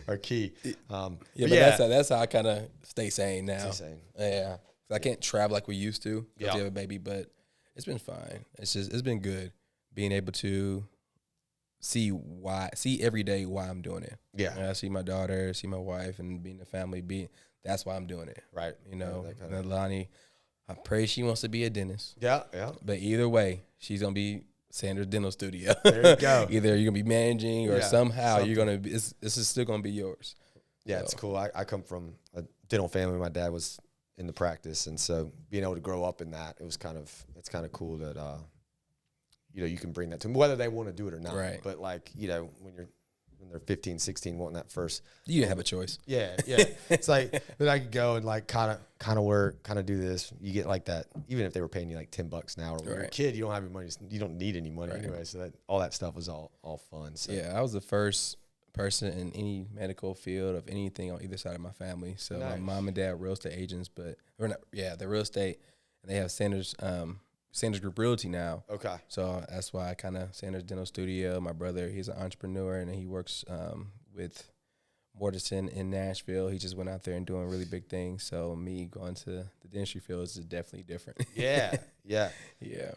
are key. But that's how I kind of stay sane now. Stay sane. Yeah, I can't travel like we used to because Yeah. you have a baby, but it's been fine. It's been good being able to see every day why I'm doing it. Yeah. I see my daughter, see my wife, and being a family. That's why I'm doing it. Right. And Lonnie, I pray she wants to be a dentist. Yeah. But either way, she's gonna be Sandra's Dental Studio. There you go. Either you're gonna be managing or somehow something. you're gonna be. This is still gonna be yours. Yeah, it's cool. I come from a dental family. My dad was in the practice, and so being able to grow up in that, it's kind of cool that you can bring that to them, whether they want to do it or not. Right. But like, when they're 15, 16, wanting that first. You didn't have a choice. Yeah. It's like, but I could go and like kind of work, kind of do this. You get like that, even if they were paying you like $10 an hour. When you're a kid, you don't have any money. You don't need any money anyway. So all that stuff was all fun. So. Yeah, I was the first person in any medical field of anything on either side of my family. So Nice. my mom and dad were real estate agents, they're real estate, and they have Sanders Group Realty now. Okay. So that's why I kind of Sanders Dental Studio. My brother, he's an entrepreneur, and he works with Mortensen in Nashville. He just went out there and doing really big things. So me going to the dentistry field is definitely different. Yeah. Yeah.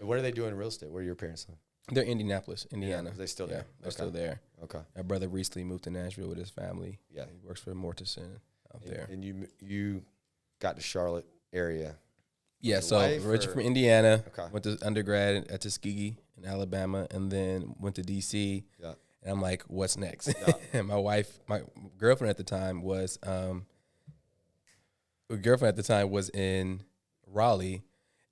What are they doing in real estate? Where are your parents live? They're in Indianapolis, Indiana. They still there? They're still there. Okay. My brother recently moved to Nashville with his family. Yeah. He works for Mortensen out there. And you got to Charlotte area. Yeah, Your so wife, originally or- from Indiana, Okay. went to undergrad at Tuskegee in Alabama, and then went to D.C. Yeah. And I'm like, what's next? Yeah. And my girlfriend at the time was in Raleigh,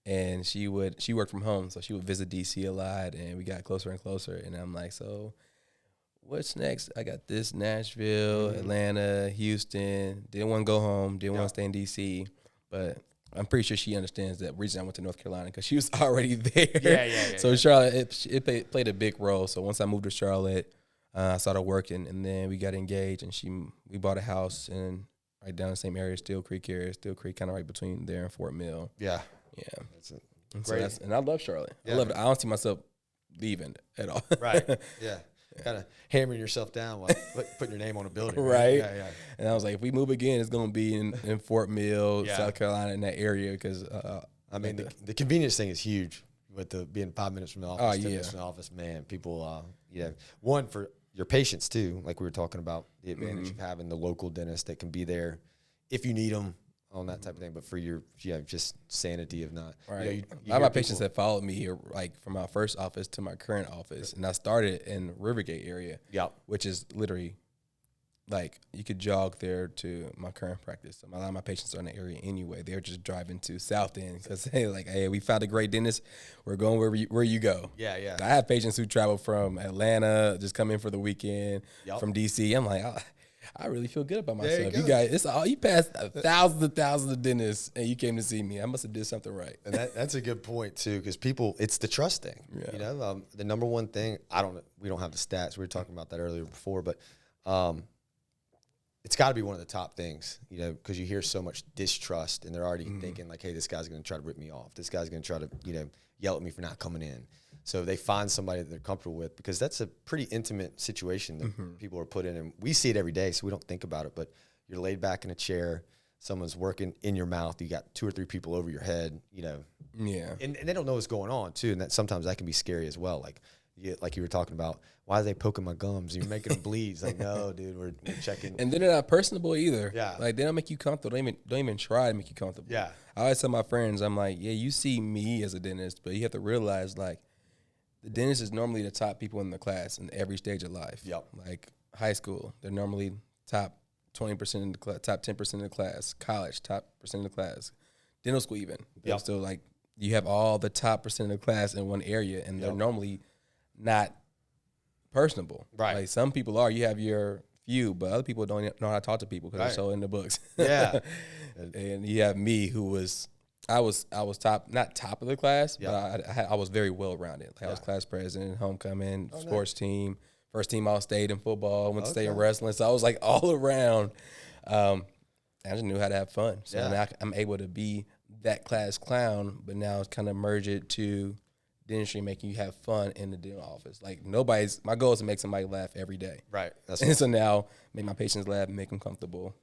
and she worked from home, so she would visit D.C. a lot, and we got closer and closer. And I'm like, so what's next? I got this: Nashville, Atlanta, Houston. Didn't want to go home. Didn't want to stay in D.C., but I'm pretty sure she understands that reason I went to North Carolina because she was already there. Yeah. So Charlotte, it played a big role. So once I moved to Charlotte, I started working, and then we got engaged, and we bought a house right down the same area, Steel Creek, kind of right between there and Fort Mill. Yeah. Yeah. That's it. Great. And I love Charlotte. Yeah. I love it. I don't see myself leaving at all. Right. Yeah. Kind of hammering yourself down while putting your name on a building. Right. Yeah. And I was like, if we move again, it's going to be in Fort Mill, Yeah. South Carolina, in that area. Because I mean, the convenience thing is huge with being 5 minutes from the office, 10 yeah. minutes from the office. Man, people, one for your patients too, like we were talking about, the advantage of having the local dentist that can be there if you need them on that type of thing. But for your just sanity of not. Right. A lot of my patients have followed me here, like from my first office to my current office, and I started in Rivergate area, which is literally like you could jog there to my current practice. A lot of my patients are in the area anyway. They're just driving to South End because hey, we found a great dentist. We're going where you go. Yeah. I have patients who travel from Atlanta, just come in for the weekend, from DC. I'm like, I really feel good about myself. You guys, you passed thousands and thousands of dentists, and you came to see me. I must have did something right. And that's a good point too, because people, it's the trust thing. Yeah. You know, the number one thing. We don't have the stats. We were talking about that earlier before, but it's got to be one of the top things. You know, because you hear so much distrust, and they're already thinking like, hey, this guy's going to try to rip me off. This guy's going to try to yell at me for not coming in. So they find somebody that they're comfortable with, because that's a pretty intimate situation that people are put in. And we see it every day, so we don't think about it. But you're laid back in a chair. Someone's working in your mouth. You got 2 or 3 people over your head, Yeah. And they don't know what's going on, too. And sometimes that can be scary as well. Like you were talking about, why are they poking my gums? You're making them bleed. It's like, no, dude, we're checking. And then they're not personable either. Yeah. Like, they don't make you comfortable. They don't even try to make you comfortable. Yeah. I always tell my friends, I'm like, yeah, you see me as a dentist, but you have to realize, like, the dentist is normally the top people in the class in every stage of life. Yep. Like high school, they're normally top 20% in the class, top 10% in the class. College, top percent of the class. Dental school even. Yep. So like you have all the top percent of the class in one area, and they're normally not personable. Right. Like some people are. You have your few, but other people don't know how to talk to people because they're so in the books. Yeah. And you have me, who was. I was top, not top of the class, but I was very well rounded. Like I was class president, homecoming, sports team, first team all state in football, went to state in wrestling. So I was like all around. I just knew how to have fun. So now I'm able to be that class clown, but now it's kind of merge it to dentistry, making you have fun in the dental office. Like my goal is to make somebody laugh every day. Right. And so now make my patients laugh, make them comfortable.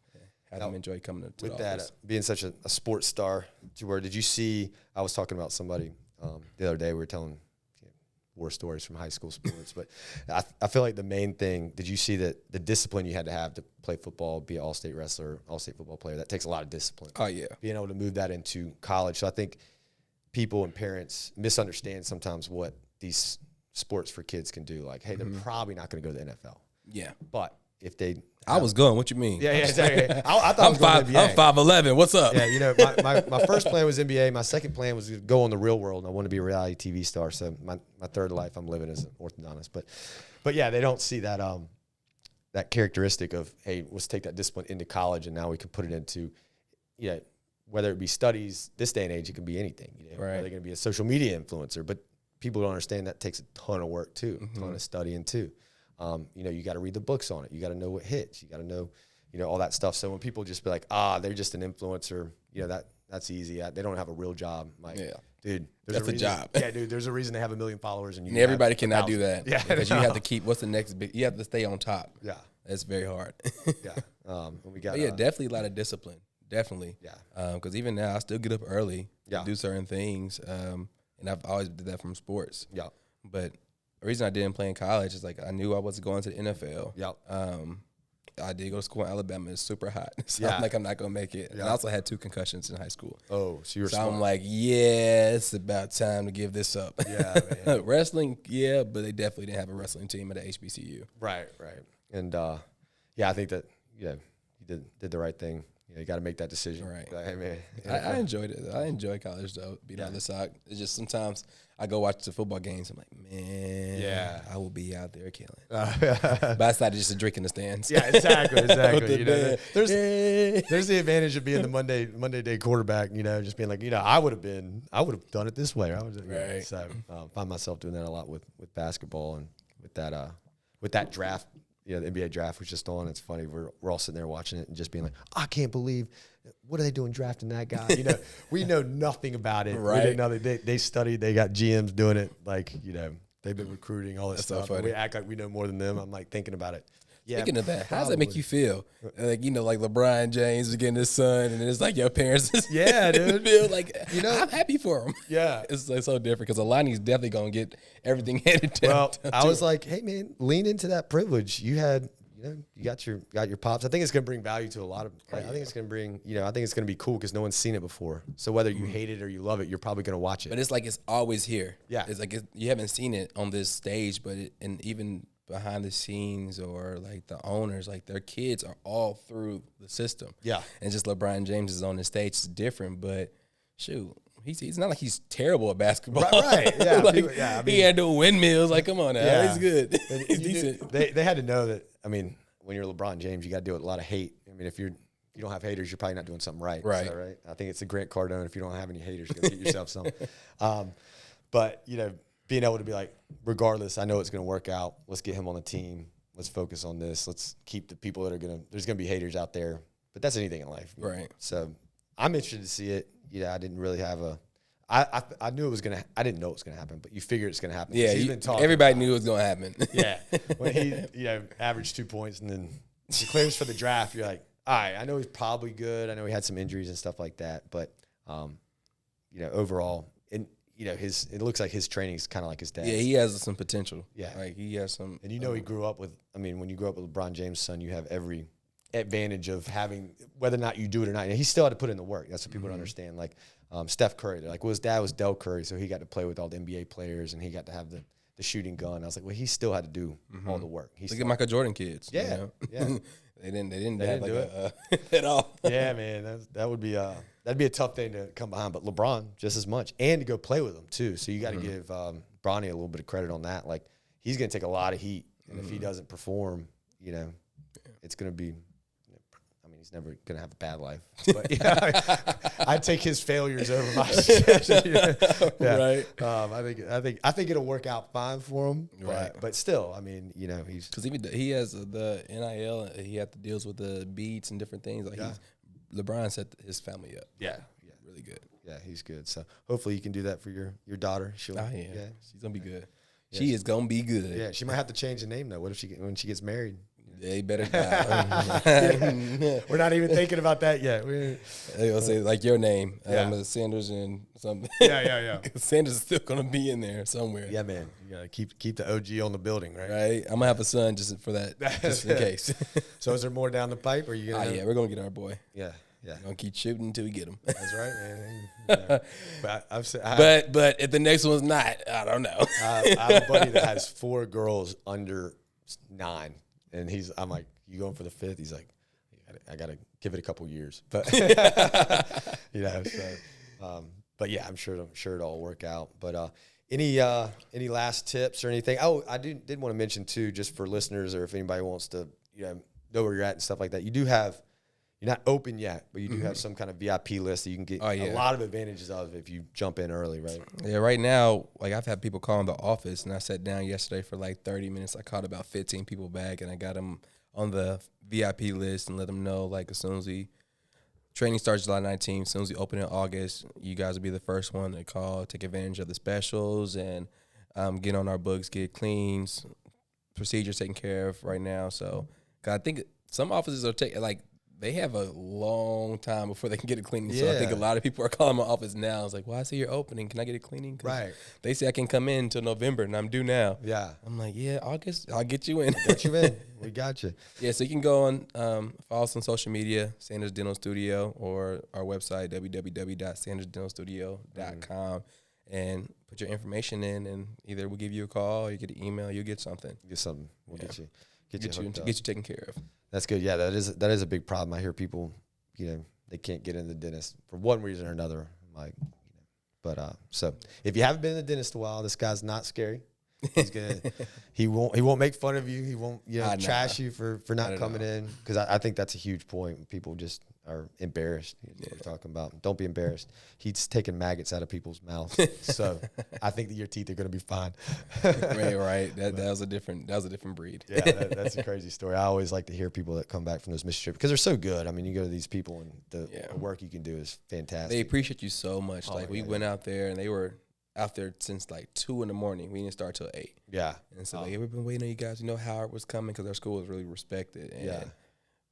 Have them enjoy coming to the office. That, being such a sports star, did you see, I was talking about somebody the other day, we were telling war stories from high school sports, but I feel like the main thing, did you see that the discipline you had to have to play football, be an all-state wrestler, all-state football player, that takes a lot of discipline. Oh, yeah. Being able to move that into college. So I think people and parents misunderstand sometimes what these sports for kids can do. Like, hey, they're probably not going to go to the NFL. Yeah. But if they... I was going. What you mean? Yeah, exactly. I thought I was going to NBA. I'm 5'11". What's up? Yeah, my first plan was NBA. My second plan was to go on the real world, and I want to be a reality TV star. So my third life I'm living as an orthodontist. But yeah, they don't see that that characteristic of, hey, let's take that discipline into college, and now we can put it into, whether it be studies. This day and age, it can be anything. Right. Whether they're going to be a social media influencer, but people don't understand that takes a ton of work too, a ton of studying too. You got to read the books on it. You got to know what hits. You got to know, all that stuff. So when people just be like, they're just an influencer, that's easy. They don't have a real job. Like, dude, that's a job. Yeah, dude, there's a reason they have 1 million followers, and everybody cannot do that. Yeah, because you have to keep. What's the next big? You have to stay on top. Yeah, that's very hard. Yeah, we got. Definitely a lot of discipline. Definitely. Yeah. Because even now, I still get up early to do certain things, and I've always did that from sports. Yeah, but the reason I didn't play in college is like I knew I wasn't going to the NFL. Yep. I did go to school in Alabama. It's super hot. So I'm like, I'm not going to make it. And I also had 2 concussions in high school. Oh, so you were smart. I'm like, it's about time to give this up. Yeah, man. Wrestling, but they definitely didn't have a wrestling team at the HBCU. Right. And, I think that, you did the right thing. You got to make that decision. Right. Like, hey, man. I enjoyed it. I enjoy college, though, being on the side. It's just sometimes I go watch the football games. I'm like, man, I will be out there killing. But I decided just to drink in the stands. Yeah, exactly. There's the advantage of being the Monday day quarterback, just being like, I would have done it this way. Right. So find myself doing that a lot with basketball and with that draft. The NBA draft was just on. It's funny. We're all sitting there watching it and just being like, I can't believe, what are they doing drafting that guy? We know nothing about it. Right. We didn't know they studied. They got GMs doing it. Like, they've been recruiting all this stuff. So funny. We act like we know more than them. I'm like thinking about it. Speaking of that, how does that make you feel? Like, you know, like LeBron James is getting his son, and it's like your parents. Yeah, dude. Feel like, you know, I'm happy for him. Yeah. It's like so different because Alani's definitely going to get everything handed down. Well, I was like, hey, man, lean into that privilege. You had, you know, you got your pops. I think it's going to bring value to a lot of, I think it's going to bring, you know, I think it's going to be cool because no one's seen it before. So whether you hate it or you love it, you're probably going to watch it. But it's like it's always here. Yeah. It's like you haven't seen it on this stage, but and even behind the scenes or like the owners, like their kids are all through the system. Yeah. And just LeBron James is on the stage is different, but shoot, he's not like he's terrible at basketball. Right. Yeah. Like, people, yeah. I mean, he had to do windmills. Like, come on now. Yeah. He's good. He's You decent. they had to know that, I mean, when you're LeBron James, you got to deal with a lot of hate. I mean, if you don't have haters, you're probably not doing something right. Right. So, right. I think it's a Grant Cardone. If you don't have any haters, go get yourself some. But, you know, being able to be like, regardless, I know it's going to work out. Let's get him on the team. Let's focus on this. Let's keep the people that are there's going to be haters out there. But that's anything in life. Right. So I'm interested to see it. I didn't really have I knew it was going to, I didn't know it was going to happen, but you figure it's going to happen. Yeah. He's been talking Everybody knew it was going to happen. Yeah. When he, averaged 2 points and then he clears for the draft, you're like, all right, I know he's probably good. I know he had some injuries and stuff like that. But, overall, and, it looks like his training is kind of like his dad's. Yeah, he has some potential. Yeah. Like he has some. And he grew up with, when you grow up with LeBron James' son, you have every advantage of having, whether or not you do it or not. And he still had to put in the work. That's what people don't understand. Like Steph Curry, they're like, well, his dad was Del Curry, so he got to play with all the NBA players and he got to have the shooting gun. I was like, well, he still had to do all the work. Look at Michael Jordan kids. Yeah. You know? Yeah. They didn't do like it at all. Yeah, man, that would be that'd be a tough thing to come behind. But LeBron just as much, and to go play with him too. So you got to give Bronny a little bit of credit on that. Like he's going to take a lot of heat, and if he doesn't perform, it's going to be. He's never going to have a bad life. But I'd take his failures over my success. Yeah. Right. I think it'll work out fine for him. Right. But still, he's because even he has the NIL. He had to deals with the beats and different things. Like LeBron set his family up. Yeah. Really good. Yeah, he's good. So hopefully you can do that for your daughter. She's gonna be good. She is gonna be good. Yeah, she might have to change the name though. What if when she gets married? They better die. We're not even thinking about that yet. They'll say like your name, Sanders and something. Yeah. Sanders is still gonna be in there somewhere. Yeah, man. You gotta keep the OG on the building, right? Right. I'm gonna have a son just for that, just in case. So is there more down the pipe? Or are you gonna? Yeah, we're gonna get our boy. Yeah. We're gonna keep shooting until we get him. That's right, man. Yeah. But if the next one's not, I don't know. I have a buddy that has 4 girls under 9. And I'm like, you going for the 5th? He's like, I got to give it a couple years. But, but yeah, I'm sure it'll all work out. But any last tips or anything? Oh, I did want to mention too, just for listeners or if anybody wants to, know where you're at and stuff like that. You're not open yet, but you do have some kind of VIP list that you can get a lot of advantages of if you jump in early, right? Yeah, right now, like I've had people call in the office, and I sat down yesterday for like 30 minutes. I caught about 15 people back, and I got them on the VIP list and let them know, like, as soon as training starts July 19th, as soon as we open in August, you guys will be the first one to call, take advantage of the specials, and get on our books, get cleans, procedures taken care of right now. So, 'cause I think some offices are taking, like, they have a long time before they can get a cleaning. Yeah. So I think a lot of people are calling my office now. It's like, well, I see you're opening. Can I get a cleaning? Right. They say I can come in until November, and I'm due now. Yeah. I'm like, yeah, August, I'll get you in. Get you in. We got you. Yeah, so you can go on, follow us on social media, Sanders Dental Studio, or our website, www.sandersdentalstudio.com, and put your information in, and either we'll give you a call or you get an email, you'll get something. Get something. We'll get you taken care of. That's good. Yeah, that is a big problem. I hear people, they can't get in the dentist for one reason or another. Like, so if you haven't been in the dentist a while, this guy's not scary. He's gonna, he won't make fun of you. He won't, trash you for not coming in. Because I think that's a huge point. People just are embarrassed. We're talking about. Don't be embarrassed. He's taking maggots out of people's mouths. So I think that your teeth are going to be fine. Right. That was a different breed. Yeah, that's a crazy story. I always like to hear people that come back from those mission trips because they're so good. I mean, you go to these people and the work you can do is fantastic. They appreciate you so much. We went out there and they were out there since like 2 a.m. We didn't start till 8. Yeah. And so like, we've been waiting on you guys. Howard was coming because our school was really respected. And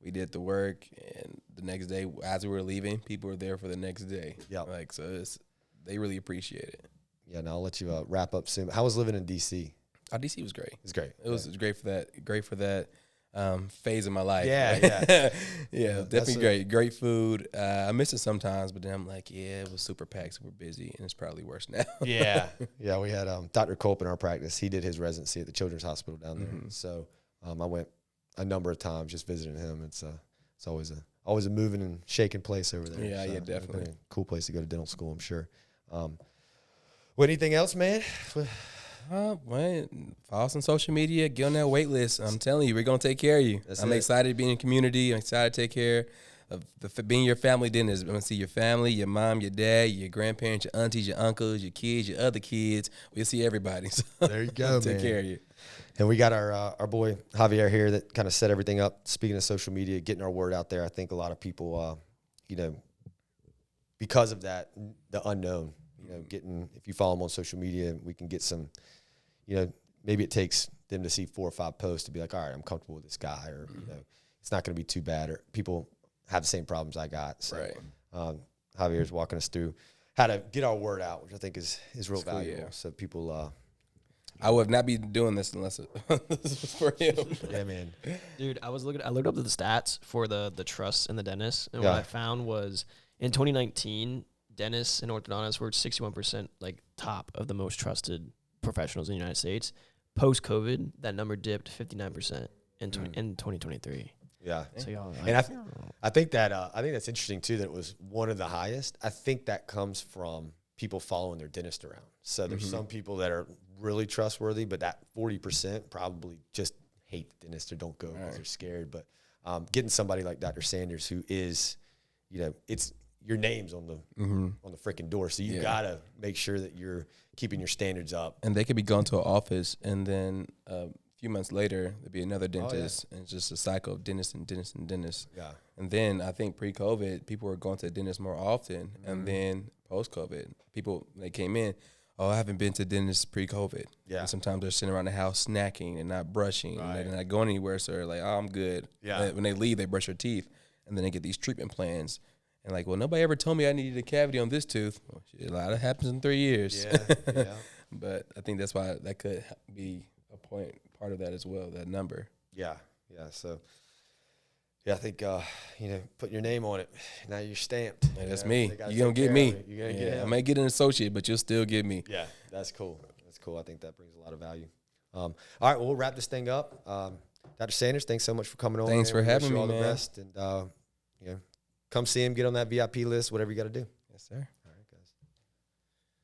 we did the work. And the next day, as we were leaving, people were there for the next day. Yeah. Like, so they really appreciate it. Yeah, now I'll let you wrap up soon. How was living in D.C.? Oh, D.C. was great. It's great. It was great for that. Great for that phase of my life. Yeah. Definitely great. Great food. I miss it sometimes, but then I'm like, it was super packed, super busy, and it's probably worse now. Yeah. We had Dr. Culp in our practice. He did his residency at the Children's Hospital down there. So I went a number of times just visiting him. It's always a moving and shaking place over there. Yeah, so definitely. A cool place to go to dental school, I'm sure. Anything else, man? Well, follow us on social media. Get on that wait list. I'm telling you, we're going to take care of you. I'm excited to be in the community. I'm excited to take care of being your family dentist. I'm going to see your family, your mom, your dad, your grandparents, your aunties, your uncles, your kids, your other kids. We'll see everybody. So there you go, man. Take care of you. And we got our boy Javier here that kind of set everything up. Speaking of social media, getting our word out there. I think a lot of people, because of that, the unknown, if you follow them on social media, we can get some, maybe it takes them to see 4 or 5 posts to be like, all right, I'm comfortable with this guy, or, it's not going to be too bad, or people have the same problems I got. So Javier's walking us through how to get our word out, which I think is real valuable. Cool, yeah. So people, I would not be doing this unless this was for him. Yeah, man. Dude, I looked up the stats for the trusts and the dentists, and what I found was in 2019, dentists and orthodontists were 61% like top of the most trusted professionals in the United States. Post-COVID, that number dipped 59% in 2023. Yeah. So y'all, and I think that's interesting too, that it was one of the highest. I think that comes from people following their dentist around. So there's some people that are really trustworthy, but that 40% probably just hate the dentist or don't go because they're scared. But getting somebody like Dr. Sanders, who is, it's your name's on the freaking door, so you gotta make sure that you're keeping your standards up. And they could be going to an office, and then a few months later there'd be another dentist, and it's just a cycle of dentist and dentist and dentist. Yeah. And then I think pre-COVID, people were going to the dentist more often, and then post-COVID, they came in. Oh, I haven't been to dentist pre-COVID. Yeah. And sometimes they're sitting around the house snacking and not brushing, and they're not going anywhere. So they're like, "Oh, I'm good." Yeah. And when they leave, they brush their teeth, and then they get these treatment plans. And like, well, nobody ever told me I needed a cavity on this tooth. Well, shit, a lot of happens in 3 years. Yeah. But I think that's why that could be part of that as well, that number. Yeah. So, I think putting your name on it, now you're stamped. Yeah, that's me. You're gonna get me. You're gonna get him. I may get an associate, but you'll still get me. Yeah, that's cool. I think that brings a lot of value. All right, well, we'll wrap this thing up. Dr. Sanders, thanks so much for coming on. Thanks for having me, all man. The best, and come see him, get on that VIP list, whatever you got to do. Yes, sir.